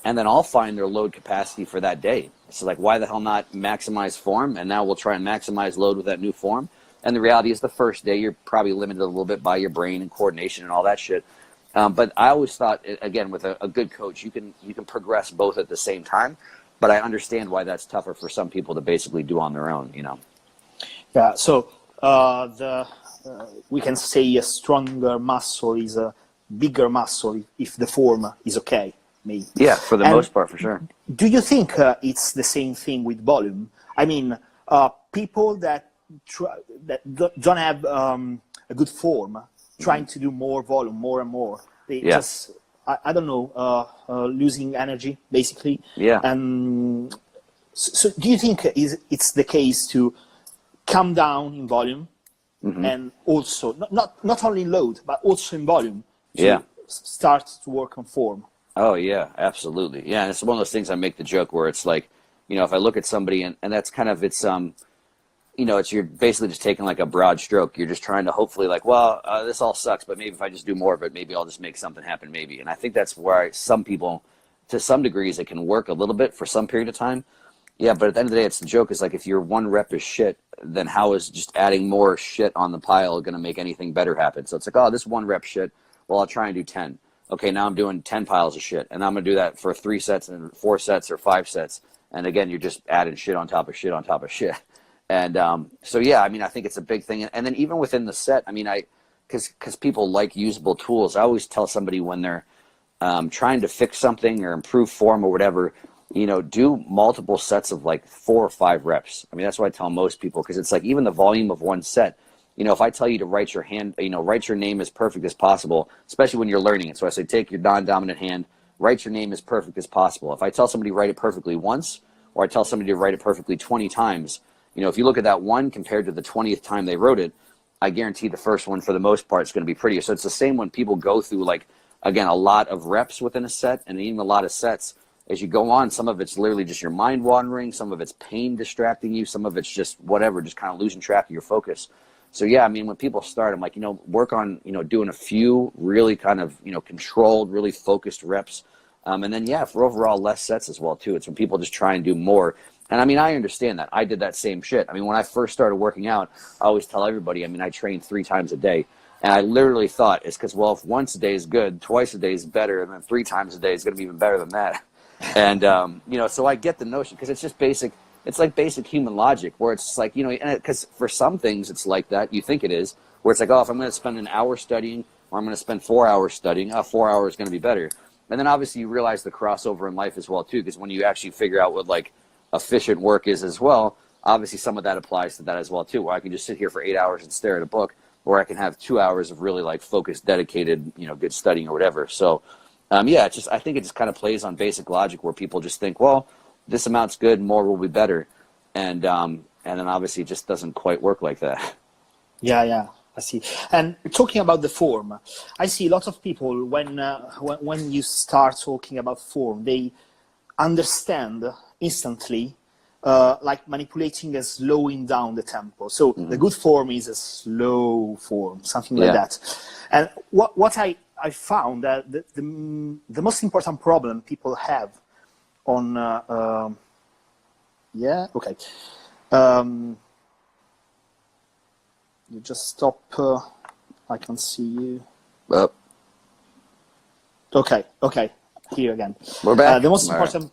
And then I'll find their load capacity for that day. So like, why the hell not maximize form? And now we'll try and maximize load with that new form. And the reality is the first day, you're probably limited a little bit by your brain and coordination and all that shit. But I always thought, again, with a good coach, you can progress both at the same time. But I understand why that's tougher for some people to basically do on their own, Yeah, so we can say a stronger muscle is a bigger muscle if the form is okay, maybe. Yeah, for the most part, for sure. Do you think it's the same thing with volume? I mean, people that don't have a good form, trying to do more volume, more and more, they just, I don't know, losing energy, basically. Yeah. And so do you think it's the case to come down in volume and also not only in load, but also in volume to Yeah. start to work on form. Oh yeah, absolutely. Yeah, and it's one of those things I make the joke where it's like, if I look at somebody and that's kind of it's you're basically just taking like a broad stroke. You're just trying to hopefully like, well, this all sucks, but maybe if I just do more of it, maybe I'll just make something happen, maybe. And I think that's where some people, to some degrees, it can work a little bit for some period of time. Yeah, but at the end of the day, it's the joke is like if your one rep is shit, then how is just adding more shit on the pile going to make anything better happen? So it's like, oh, this one rep shit, well, I'll try and do 10. Okay, now I'm doing 10 piles of shit, and I'm going to do that for 3 sets and 4 sets or 5 sets. And again, you're just adding shit on top of shit on top of shit. And so, yeah, I mean, I think it's a big thing. And then even within the set, I mean, because people like usable tools, I always tell somebody when they're trying to fix something or improve form or whatever, do multiple sets of like 4 or 5 reps. I mean, that's what I tell most people, because it's like even the volume of one set, if I tell you to write your hand, write your name as perfect as possible, especially when you're learning it. So I say, take your non-dominant hand, write your name as perfect as possible. If I tell somebody to write it perfectly once, or I tell somebody to write it perfectly 20 times, if you look at that one compared to the 20th time they wrote it, I guarantee the first one for the most part is going to be prettier. So it's the same when people go through, like, again, a lot of reps within a set and even a lot of sets. As you go on, some of it's literally just your mind wandering, some of it's pain distracting you, some of it's just whatever, just kind of losing track of your focus. So yeah, I mean, when people start, I'm like, work on, doing a few really kind of, controlled, really focused reps. And then, yeah, for overall less sets as well, too. It's when people just try and do more. And I mean, I understand that. I did that same shit. I mean, when I first started working out, I always tell everybody, I mean, I train 3 times a day. And I literally thought it's because, well, if once a day is good, twice a day is better, and then 3 times a day is going to be even better than that. And, so I get the notion, because it's just basic. It's like basic human logic, where it's just like, because for some things it's like that, you think it is, where it's like, oh, if I'm going to spend an hour studying, or I'm going to spend 4 hours studying, 4 hours is going to be better. And then obviously you realize the crossover in life as well, too, because when you actually figure out what, like, efficient work is as well, obviously some of that applies to that as well, too, where I can just sit here for 8 hours and stare at a book, or I can have 2 hours of really, like, focused, dedicated, good studying or whatever. So, yeah, it's just, I think it just kind of plays on basic logic, where people just think, well, this amount's good, more will be better. And then obviously it just doesn't quite work like that. Yeah, I see. And talking about the form, I see a lot of people when you start talking about form, they understand instantly, like manipulating and slowing down the tempo. So the good form is a slow form, something like that. And what I found that the most important problem people have on you just stop. I can see you. Okay. Here again. We're back. The most important.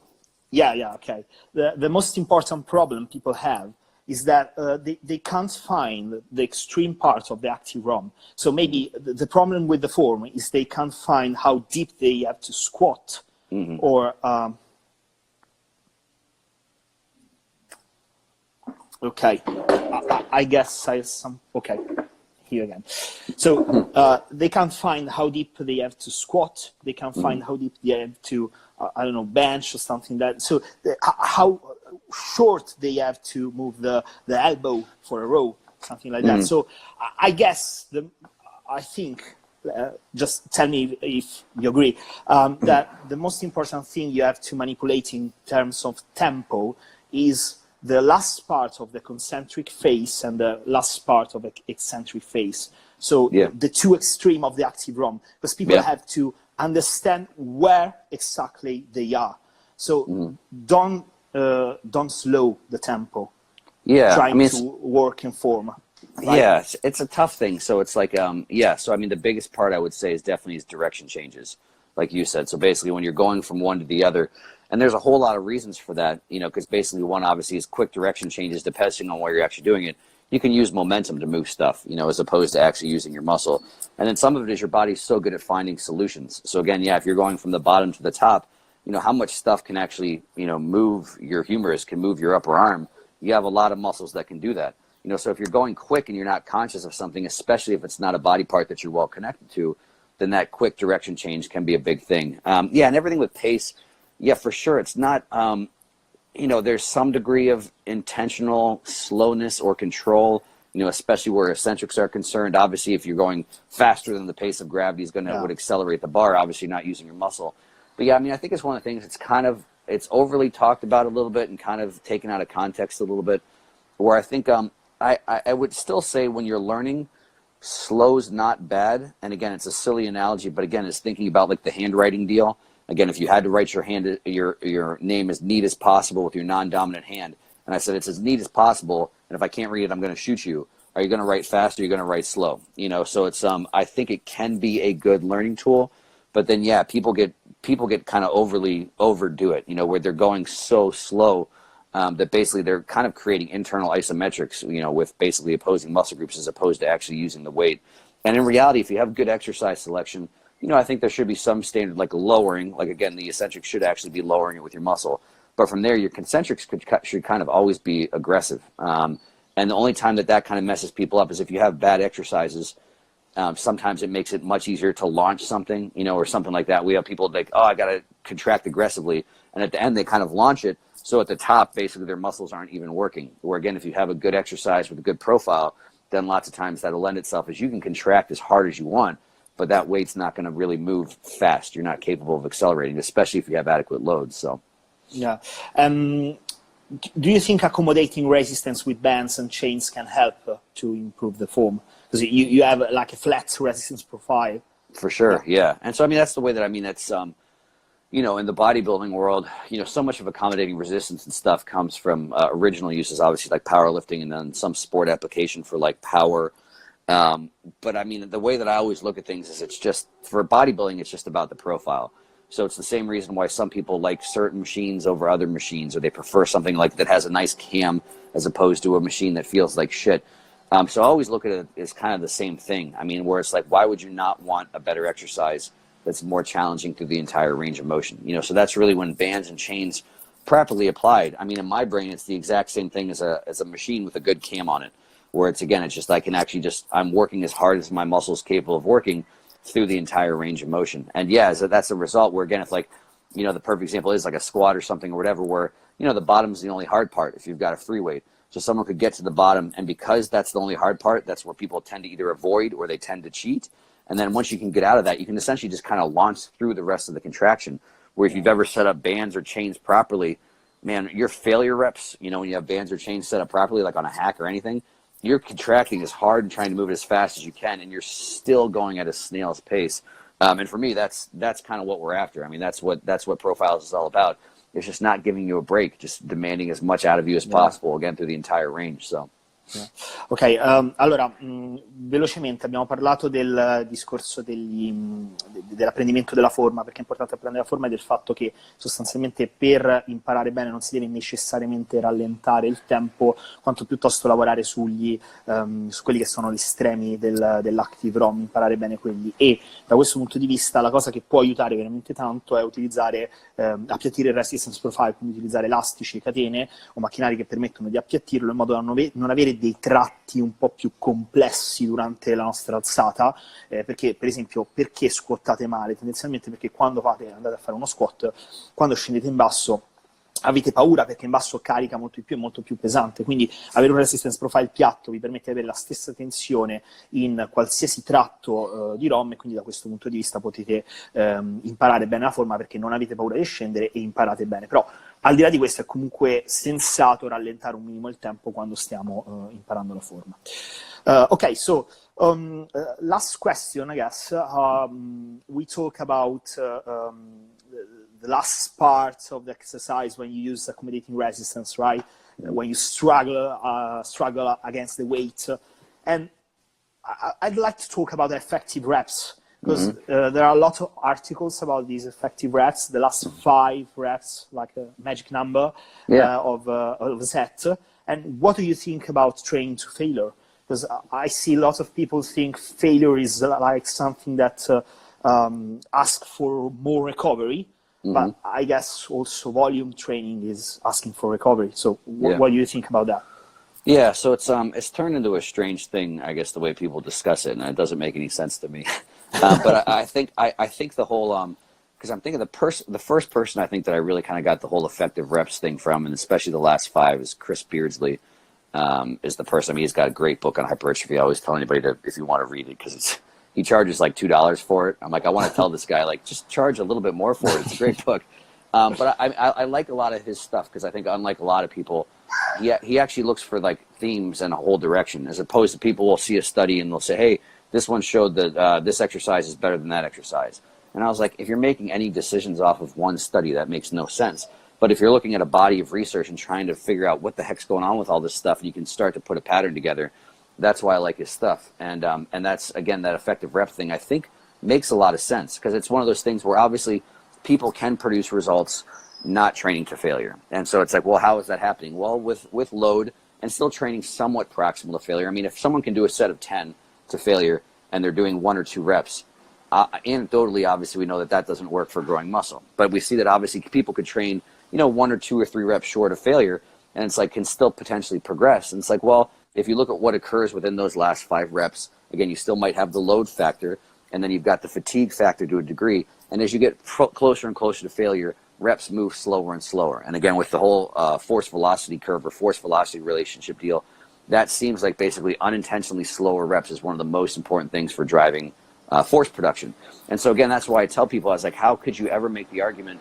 Yeah. Okay. The most important problem people have is that they can't find the extreme part of the active ROM. So maybe the problem with the form is they can't find how deep they have to squat, or okay, I guess okay, here again. So they can't find how deep they have to squat. They can't find how deep they have to, I don't know, bench or something like that. So how short they have to move the elbow for a row, something like that. So I guess, I think, just tell me if you agree, that the most important thing you have to manipulate in terms of tempo is the last part of the concentric phase and the last part of the eccentric phase. So the two extreme of the active ROM, because people have to understand where exactly they are. So don't slow the tempo. Trying to work in form. Right? Yeah, it's a tough thing. So it's like, so I mean, the biggest part I would say is definitely direction changes, like you said. So basically when you're going from one to the other, and there's a whole lot of reasons for that, because basically one obviously is quick direction changes depending on where you're actually doing it. You can use momentum to move stuff, as opposed to actually using your muscle. And then some of it is your body's so good at finding solutions. So again, if you're going from the bottom to the top, how much stuff can actually, move your humerus, can move your upper arm. You have a lot of muscles that can do that. So if you're going quick and you're not conscious of something, especially if it's not a body part that you're well connected to, then that quick direction change can be a big thing. And everything with pace, for sure. It's not, there's some degree of intentional slowness or control especially where eccentrics are concerned. Obviously, if you're going faster than the pace of gravity is would accelerate the bar, obviously not using your muscle. But yeah, I mean, I think it's one of the things it's overly talked about a little bit and kind of taken out of context a little bit, where I think I would still say when you're learning, slow's not bad. And again, it's a silly analogy, but again, it's thinking about like the handwriting deal. Again, if you had to write your name as neat as possible with your non-dominant hand, and I said it's as neat as possible, and if I can't read it, I'm going to shoot you. Are you going to write fast or are you going to write slow? So it's I think it can be a good learning tool, but then yeah, people get kind of overdo it, where they're going so slow that basically they're kind of creating internal isometrics, with basically opposing muscle groups as opposed to actually using the weight. And in reality, if you have good exercise selection, I think there should be some standard like lowering, like again, the eccentric should actually be lowering it with your muscle. But from there, your concentrics should kind of always be aggressive. And the only time that kind of messes people up is if you have bad exercises. Sometimes it makes it much easier to launch something, or something like that. We have people like, oh, I got to contract aggressively. And at the end, they kind of launch it. So at the top, basically, their muscles aren't even working. Where again, if you have a good exercise with a good profile, then lots of times that'll lend itself as you can contract as hard as you want, but that weight's not going to really move fast. You're not capable of accelerating, especially if you have adequate loads. So. Yeah. Do you think accommodating resistance with bands and chains can help to improve the form? Because you have like a flat resistance profile. For sure, yeah. And so, I mean, that's the way that, that's, in the bodybuilding world, so much of accommodating resistance and stuff comes from original uses, obviously, like powerlifting and then some sport application for like power. But I mean, the way that I always look at things is it's just, for bodybuilding, it's just about the profile. So it's the same reason why some people like certain machines over other machines, or they prefer something like that has a nice cam as opposed to a machine that feels like shit. So I always look at it as kind of the same thing. I mean, where it's like, why would you not want a better exercise that's more challenging through the entire range of motion? So that's really when bands and chains properly applied. I mean, in my brain, it's the exact same thing as a machine with a good cam on it, where it's just, I can actually I'm working as hard as my muscles capable of working through the entire range of motion. And yeah, so that's a result where, again, if like, the perfect example is like a squat or something or whatever, where, the bottom is the only hard part if you've got a free weight. So someone could get to the bottom, and because that's the only hard part, that's where people tend to either avoid or they tend to cheat. And then once you can get out of that, you can essentially just kind of launch through the rest of the contraction. Where if you've ever set up bands or chains properly, man, your failure reps, when you have bands or chains set up properly, like on a hack or anything, you're contracting as hard and trying to move it as fast as you can, and you're still going at a snail's pace. And for me, that's kind of what we're after. I mean, that's what Profiles is all about. It's just not giving you a break, just demanding as much out of you as possible, again, through the entire range. So. Ok, allora velocemente abbiamo parlato del discorso dell'apprendimento della forma, perché è importante apprendere la forma, e del fatto che sostanzialmente per imparare bene non si deve necessariamente rallentare il tempo, quanto piuttosto lavorare su quelli che sono gli estremi dell'active ROM, imparare bene quelli. E da questo punto di vista la cosa che può aiutare veramente tanto è utilizzare, appiattire il resistance profile, quindi utilizzare elastici, catene o macchinari che permettono di appiattirlo in modo da non avere dei tratti un po' più complessi durante la nostra alzata, perché per esempio, perché squattate male? Tendenzialmente perché quando andate a fare uno squat, quando scendete in basso avete paura, perché in basso carica molto di più, è molto più pesante, quindi avere un resistance profile piatto vi permette di avere la stessa tensione in qualsiasi tratto di ROM, e quindi da questo punto di vista potete imparare bene la forma, perché non avete paura di scendere e imparate bene. Però al di là di questo è comunque sensato rallentare un minimo il tempo quando stiamo imparando la forma. Okay, so last question, I guess. We talk about the last part of the exercise when you use accommodating resistance, right? When you struggle against the weight. And I'd like to talk about the effective reps, because there are a lot of articles about these effective reps, the last 5 reps, like a magic number of a set. And what do you think about training to failure? Because I see lots of people think failure is like something that asks for more recovery. But I guess also volume training is asking for recovery. So what do you think about that? Yeah, so it's turned into a strange thing, I guess, the way people discuss it, and it doesn't make any sense to me. But I think the whole because I'm thinking the first person I think that I really kind of got the whole effective reps thing from, and especially the last 5, is Chris Beardsley. is the person. I mean, he's got a great book on hypertrophy. I always tell anybody to, if you want to read it, because he charges like $2 for it. I'm like, I want to tell this guy, like, just charge a little bit more for it. It's a great book. But I like a lot of his stuff, because I think, unlike a lot of people, he actually looks for like themes and a whole direction, as opposed to people will see a study and they'll say, hey, this one showed that this exercise is better than that exercise. And I was like, if you're making any decisions off of one study, that makes no sense. But if you're looking at a body of research and trying to figure out what the heck's going on with all this stuff, and you can start to put a pattern together, that's why I like his stuff. And that's, again, that effective rep thing, I think makes a lot of sense, because it's one of those things where obviously people can produce results not training to failure. And so it's like, well, how is that happening? Well, with load and still training somewhat proximal to failure. I mean, if someone can do a set of 10 to failure and they're doing 1 or 2 reps, anecdotally, obviously, we know that that doesn't work for growing muscle. But we see that obviously people could train, 1 or 2 or 3 reps short of failure, and it's like can still potentially progress. And it's like, well, if you look at what occurs within those last 5 reps, again, you still might have the load factor, and then you've got the fatigue factor to a degree. And as you get closer and closer to failure, reps move slower and slower. And again, with the whole force velocity curve or force velocity relationship deal, that seems like basically unintentionally slower reps is one of the most important things for driving force production. And so again, that's why I tell people, I was like, how could you ever make the argument,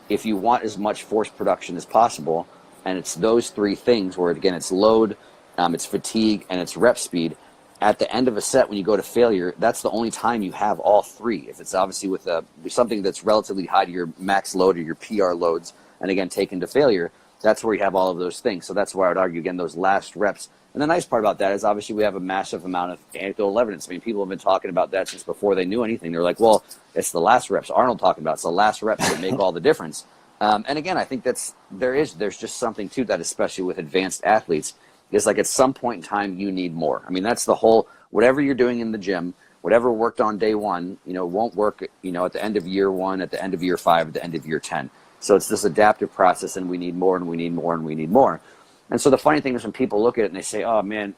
if you want as much force production as possible, and it's those 3 things where, again, it's load, it's fatigue, and it's rep speed, at the end of a set when you go to failure, that's the only time you have all 3. If it's obviously with something that's relatively high to your max load or your PR loads, and again, taken to failure, that's where you have all of those things. So that's why I would argue, again, those last reps. And the nice part about that is obviously we have a massive amount of anecdotal evidence. I mean, people have been talking about that since before they knew anything. They're like, well, it's the last reps. Arnold talking about it's the last reps that make all the difference. And again, I think there's just something to that, especially with advanced athletes. Is like at some point in time you need more. I mean, that's the whole, whatever you're doing in the gym, whatever worked on day 1, won't work, at the end of year 1, at the end of year 5, at the end of year 10. So it's this adaptive process, and we need more, and we need more, and we need more. And so the funny thing is, when people look at it and they say, oh man,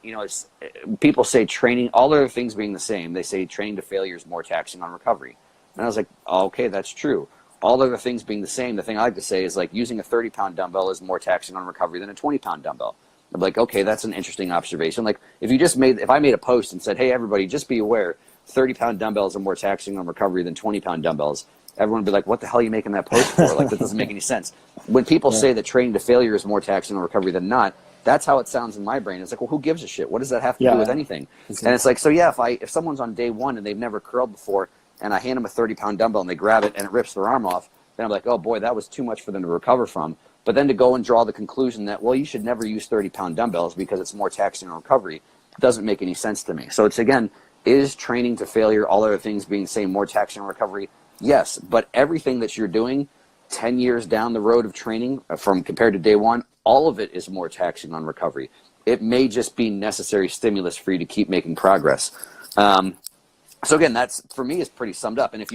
people say training, all other things being the same, they say training to failure is more taxing on recovery. And I was like, oh, okay, that's true. All other things being the same, the thing I like to say is, like, using a 30-pound dumbbell is more taxing on recovery than a 20-pound dumbbell. I'm like, okay, that's an interesting observation. Like, if I made a post and said, hey, everybody, just be aware, 30-pound dumbbells are more taxing on recovery than 20-pound dumbbells, everyone would be like, what the hell are you making that post for? Like, that doesn't make any sense. When people say that training to failure is more taxing on recovery than not, that's how it sounds in my brain. It's like, well, who gives a shit? What does that have to do with anything? And it's like, so yeah, if someone's on day 1 and they've never curled before, and I hand them a 30-pound dumbbell and they grab it and it rips their arm off, then I'm like, oh boy, that was too much for them to recover from. But then to go and draw the conclusion that, well, you should never use 30-pound dumbbells because it's more taxing on recovery, doesn't make any sense to me. So it's, again, is training to failure, all other things being the same, more taxing on recovery? Yes, but everything that you're doing 10 years down the road of training from compared to day 1, all of it is more taxing on recovery. It may just be necessary stimulus for you to keep making progress. So again, that's, for me, is pretty summed up. And if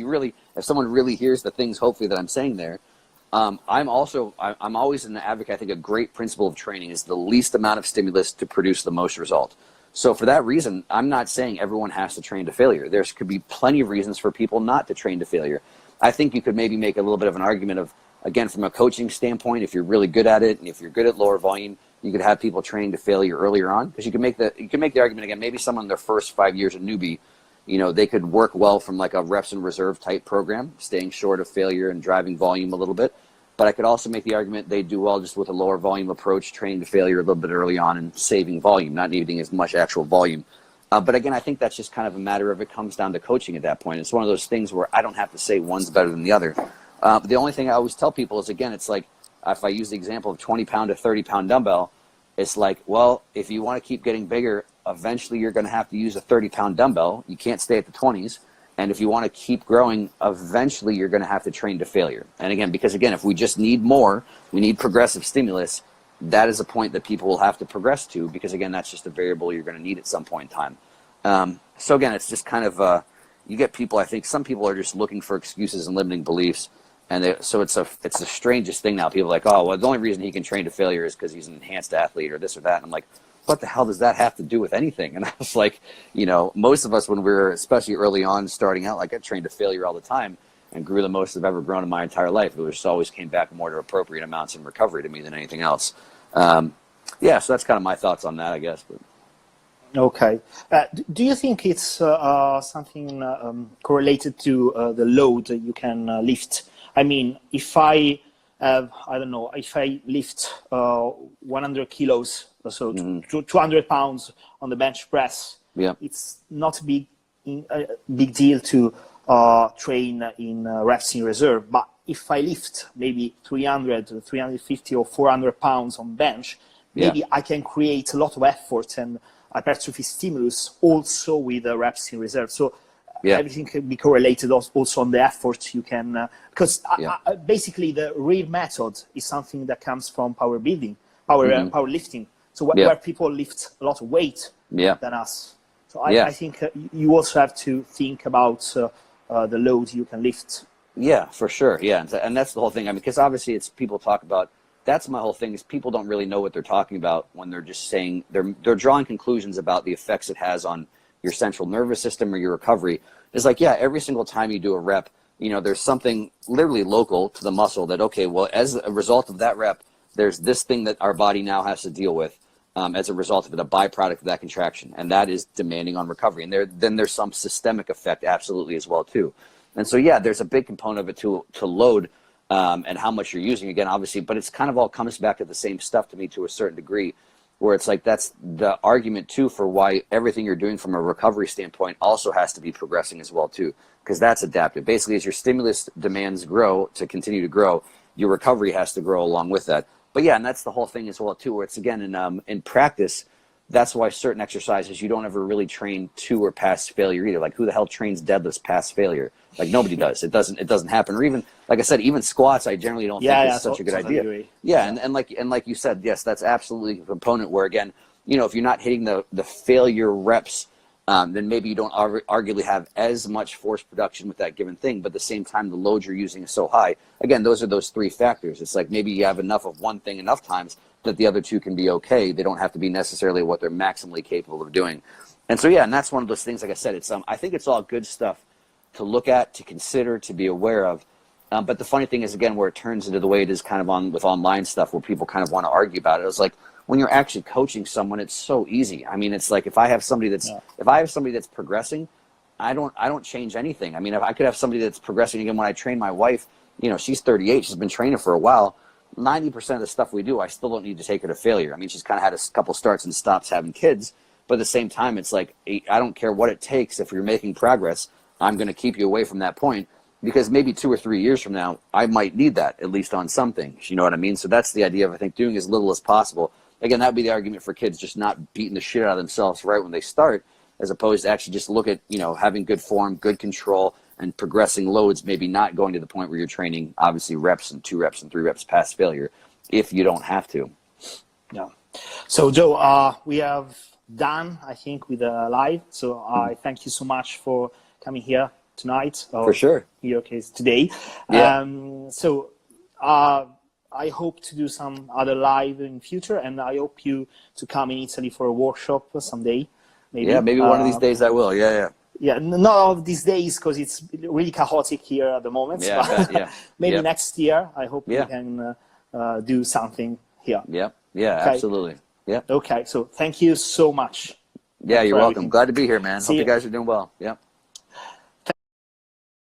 someone really hears the things, hopefully, that I'm saying there, I'm always an advocate. I think a great principle of training is the least amount of stimulus to produce the most result. So for that reason, I'm not saying everyone has to train to failure. There could be plenty of reasons for people not to train to failure. I think you could maybe make a little bit of an argument of, again, from a coaching standpoint, if you're really good at it and if you're good at lower volume, you could have people training to failure earlier on, because you can make the argument, again, maybe someone in their first 5 years a newbie, they could work well from like a reps and reserve type program, staying short of failure and driving volume a little bit. But I could also make the argument they do well just with a lower volume approach, training to failure a little bit early on and saving volume, not needing as much actual volume. But again, I think that's just kind of a matter of, it comes down to coaching at that point. It's one of those things where I don't have to say one's better than the other. The only thing I always tell people is, again, it's like, if I use the example of 20-pound to 30-pound dumbbell, it's like, well, if you want to keep getting bigger, eventually you're going to have to use a 30-pound dumbbell. You can't stay at the 20s. And if you want to keep growing, eventually you're going to have to train to failure. And again, because again, if we just need more, we need progressive stimulus, that is a point that people will have to progress to, because again, that's just a variable you're going to need at some point in time. So again, it's just kind of, you get people, I think some people are just looking for excuses and limiting beliefs. And so it's the strangest thing now. People are like, oh, well, the only reason he can train to failure is because he's an enhanced athlete or this or that. And I'm like, what the hell does that have to do with anything? And I was like, most of us, when we were especially early on starting out, like I trained to failure all the time and grew the most I've ever grown in my entire life. It just always came back more to appropriate amounts in recovery to me than anything else. Yeah, so that's kind of my thoughts on that, I guess. But Okay. Do you think it's something correlated to the load that you can lift? I mean, if I have, I don't know, if I lift 100 kilos, so 200 pounds on the bench press, yeah, it's not a big deal to train in reps in reserve. But if I lift maybe 300, 350 or 400 pounds on bench, maybe I can create a lot of effort and hypertrophy stimulus also with reps in reserve. So everything can be correlated also on the effort you can, because basically the real method is something that comes from power building, power lifting. So where people lift a lot of weight than us. So I think you also have to think about the load you can lift. Yeah, for sure. Yeah, and that's the whole thing. I mean, because obviously it's people talk about. That's my whole thing is people don't really know what they're talking about when they're just saying they're drawing conclusions about the effects it has on your central nervous system or your recovery. It's like, yeah, every single time you do a rep, you know, there's something literally local to the muscle that, okay, well, as a result of that rep, there's this thing that our body now has to deal with as a result of it, a byproduct of that contraction, and that is demanding on recovery. And then there's some systemic effect absolutely as well too. And so, yeah, there's a big component of it to load and how much you're using, again, obviously, but it's kind of all comes back to the same stuff to me to a certain degree, where it's like that's the argument too for why everything you're doing from a recovery standpoint also has to be progressing as well too, because that's adaptive. Basically, as your stimulus demands grow to continue to grow, your recovery has to grow along with that. But yeah, and that's the whole thing as well too, where it's again in practice. That's why certain exercises you don't ever really train to or past failure either. Like who the hell trains deadlifts past failure? Like nobody does. It doesn't happen. Or even like I said, even squats I generally don't think is such a good idea. Agree. And like you said, yes, that's absolutely a component where again, you know, if you're not hitting the failure reps, then maybe you don't arguably have as much force production with that given thing. But at the same time, the load you're using is so high. Again, those are those three factors. It's like maybe you have enough of one thing enough times that the other two can be okay. They don't have to be necessarily what they're maximally capable of doing. And so, yeah, and that's one of those things, like I said, it's I think it's all good stuff to look at, to consider, to be aware of. But the funny thing is, again, where it turns into the way it is kind of with online stuff where people kind of want to argue about it. It's like when you're actually coaching someone, it's so easy. I mean, it's like if I have somebody that's progressing, I don't change anything. I mean, if I could have somebody that's progressing, again, when I train my wife, you know, she's 38, she's been training for a while. 90% of the stuff we do, I still don't need to take her to failure. I mean, she's kind of had a couple starts and stops having kids, but at the same time, it's like, I don't care what it takes. If you're making progress, I'm going to keep you away from that point because maybe 2 or 3 years from now, I might need that, at least on some things. You know what I mean? So that's the idea of, I think, doing as little as possible. Again, that would be the argument for kids, just not beating the shit out of themselves right when they start, as opposed to actually just look at, you know, having good form, good control, and progressing loads, maybe not going to the point where you're training, obviously, reps and 2 reps and 3 reps past failure, if you don't have to. Yeah. So, Joe, we have done, I think, with the live. So I thank you so much for coming here tonight. For sure. Here, okay, today. Yeah. I hope to do some other live in future, and I hope you to come in Italy for a workshop someday. Maybe. Yeah, maybe one of these days I will. Yeah. Yeah, not all of these days because it's really chaotic here at the moment. Yeah, but maybe next year, I hope we can do something here. Yeah, okay. Absolutely. Yeah. Okay, so thank you so much. Yeah, you're welcome. Glad to be here, man. Hope you guys are doing well. Yeah.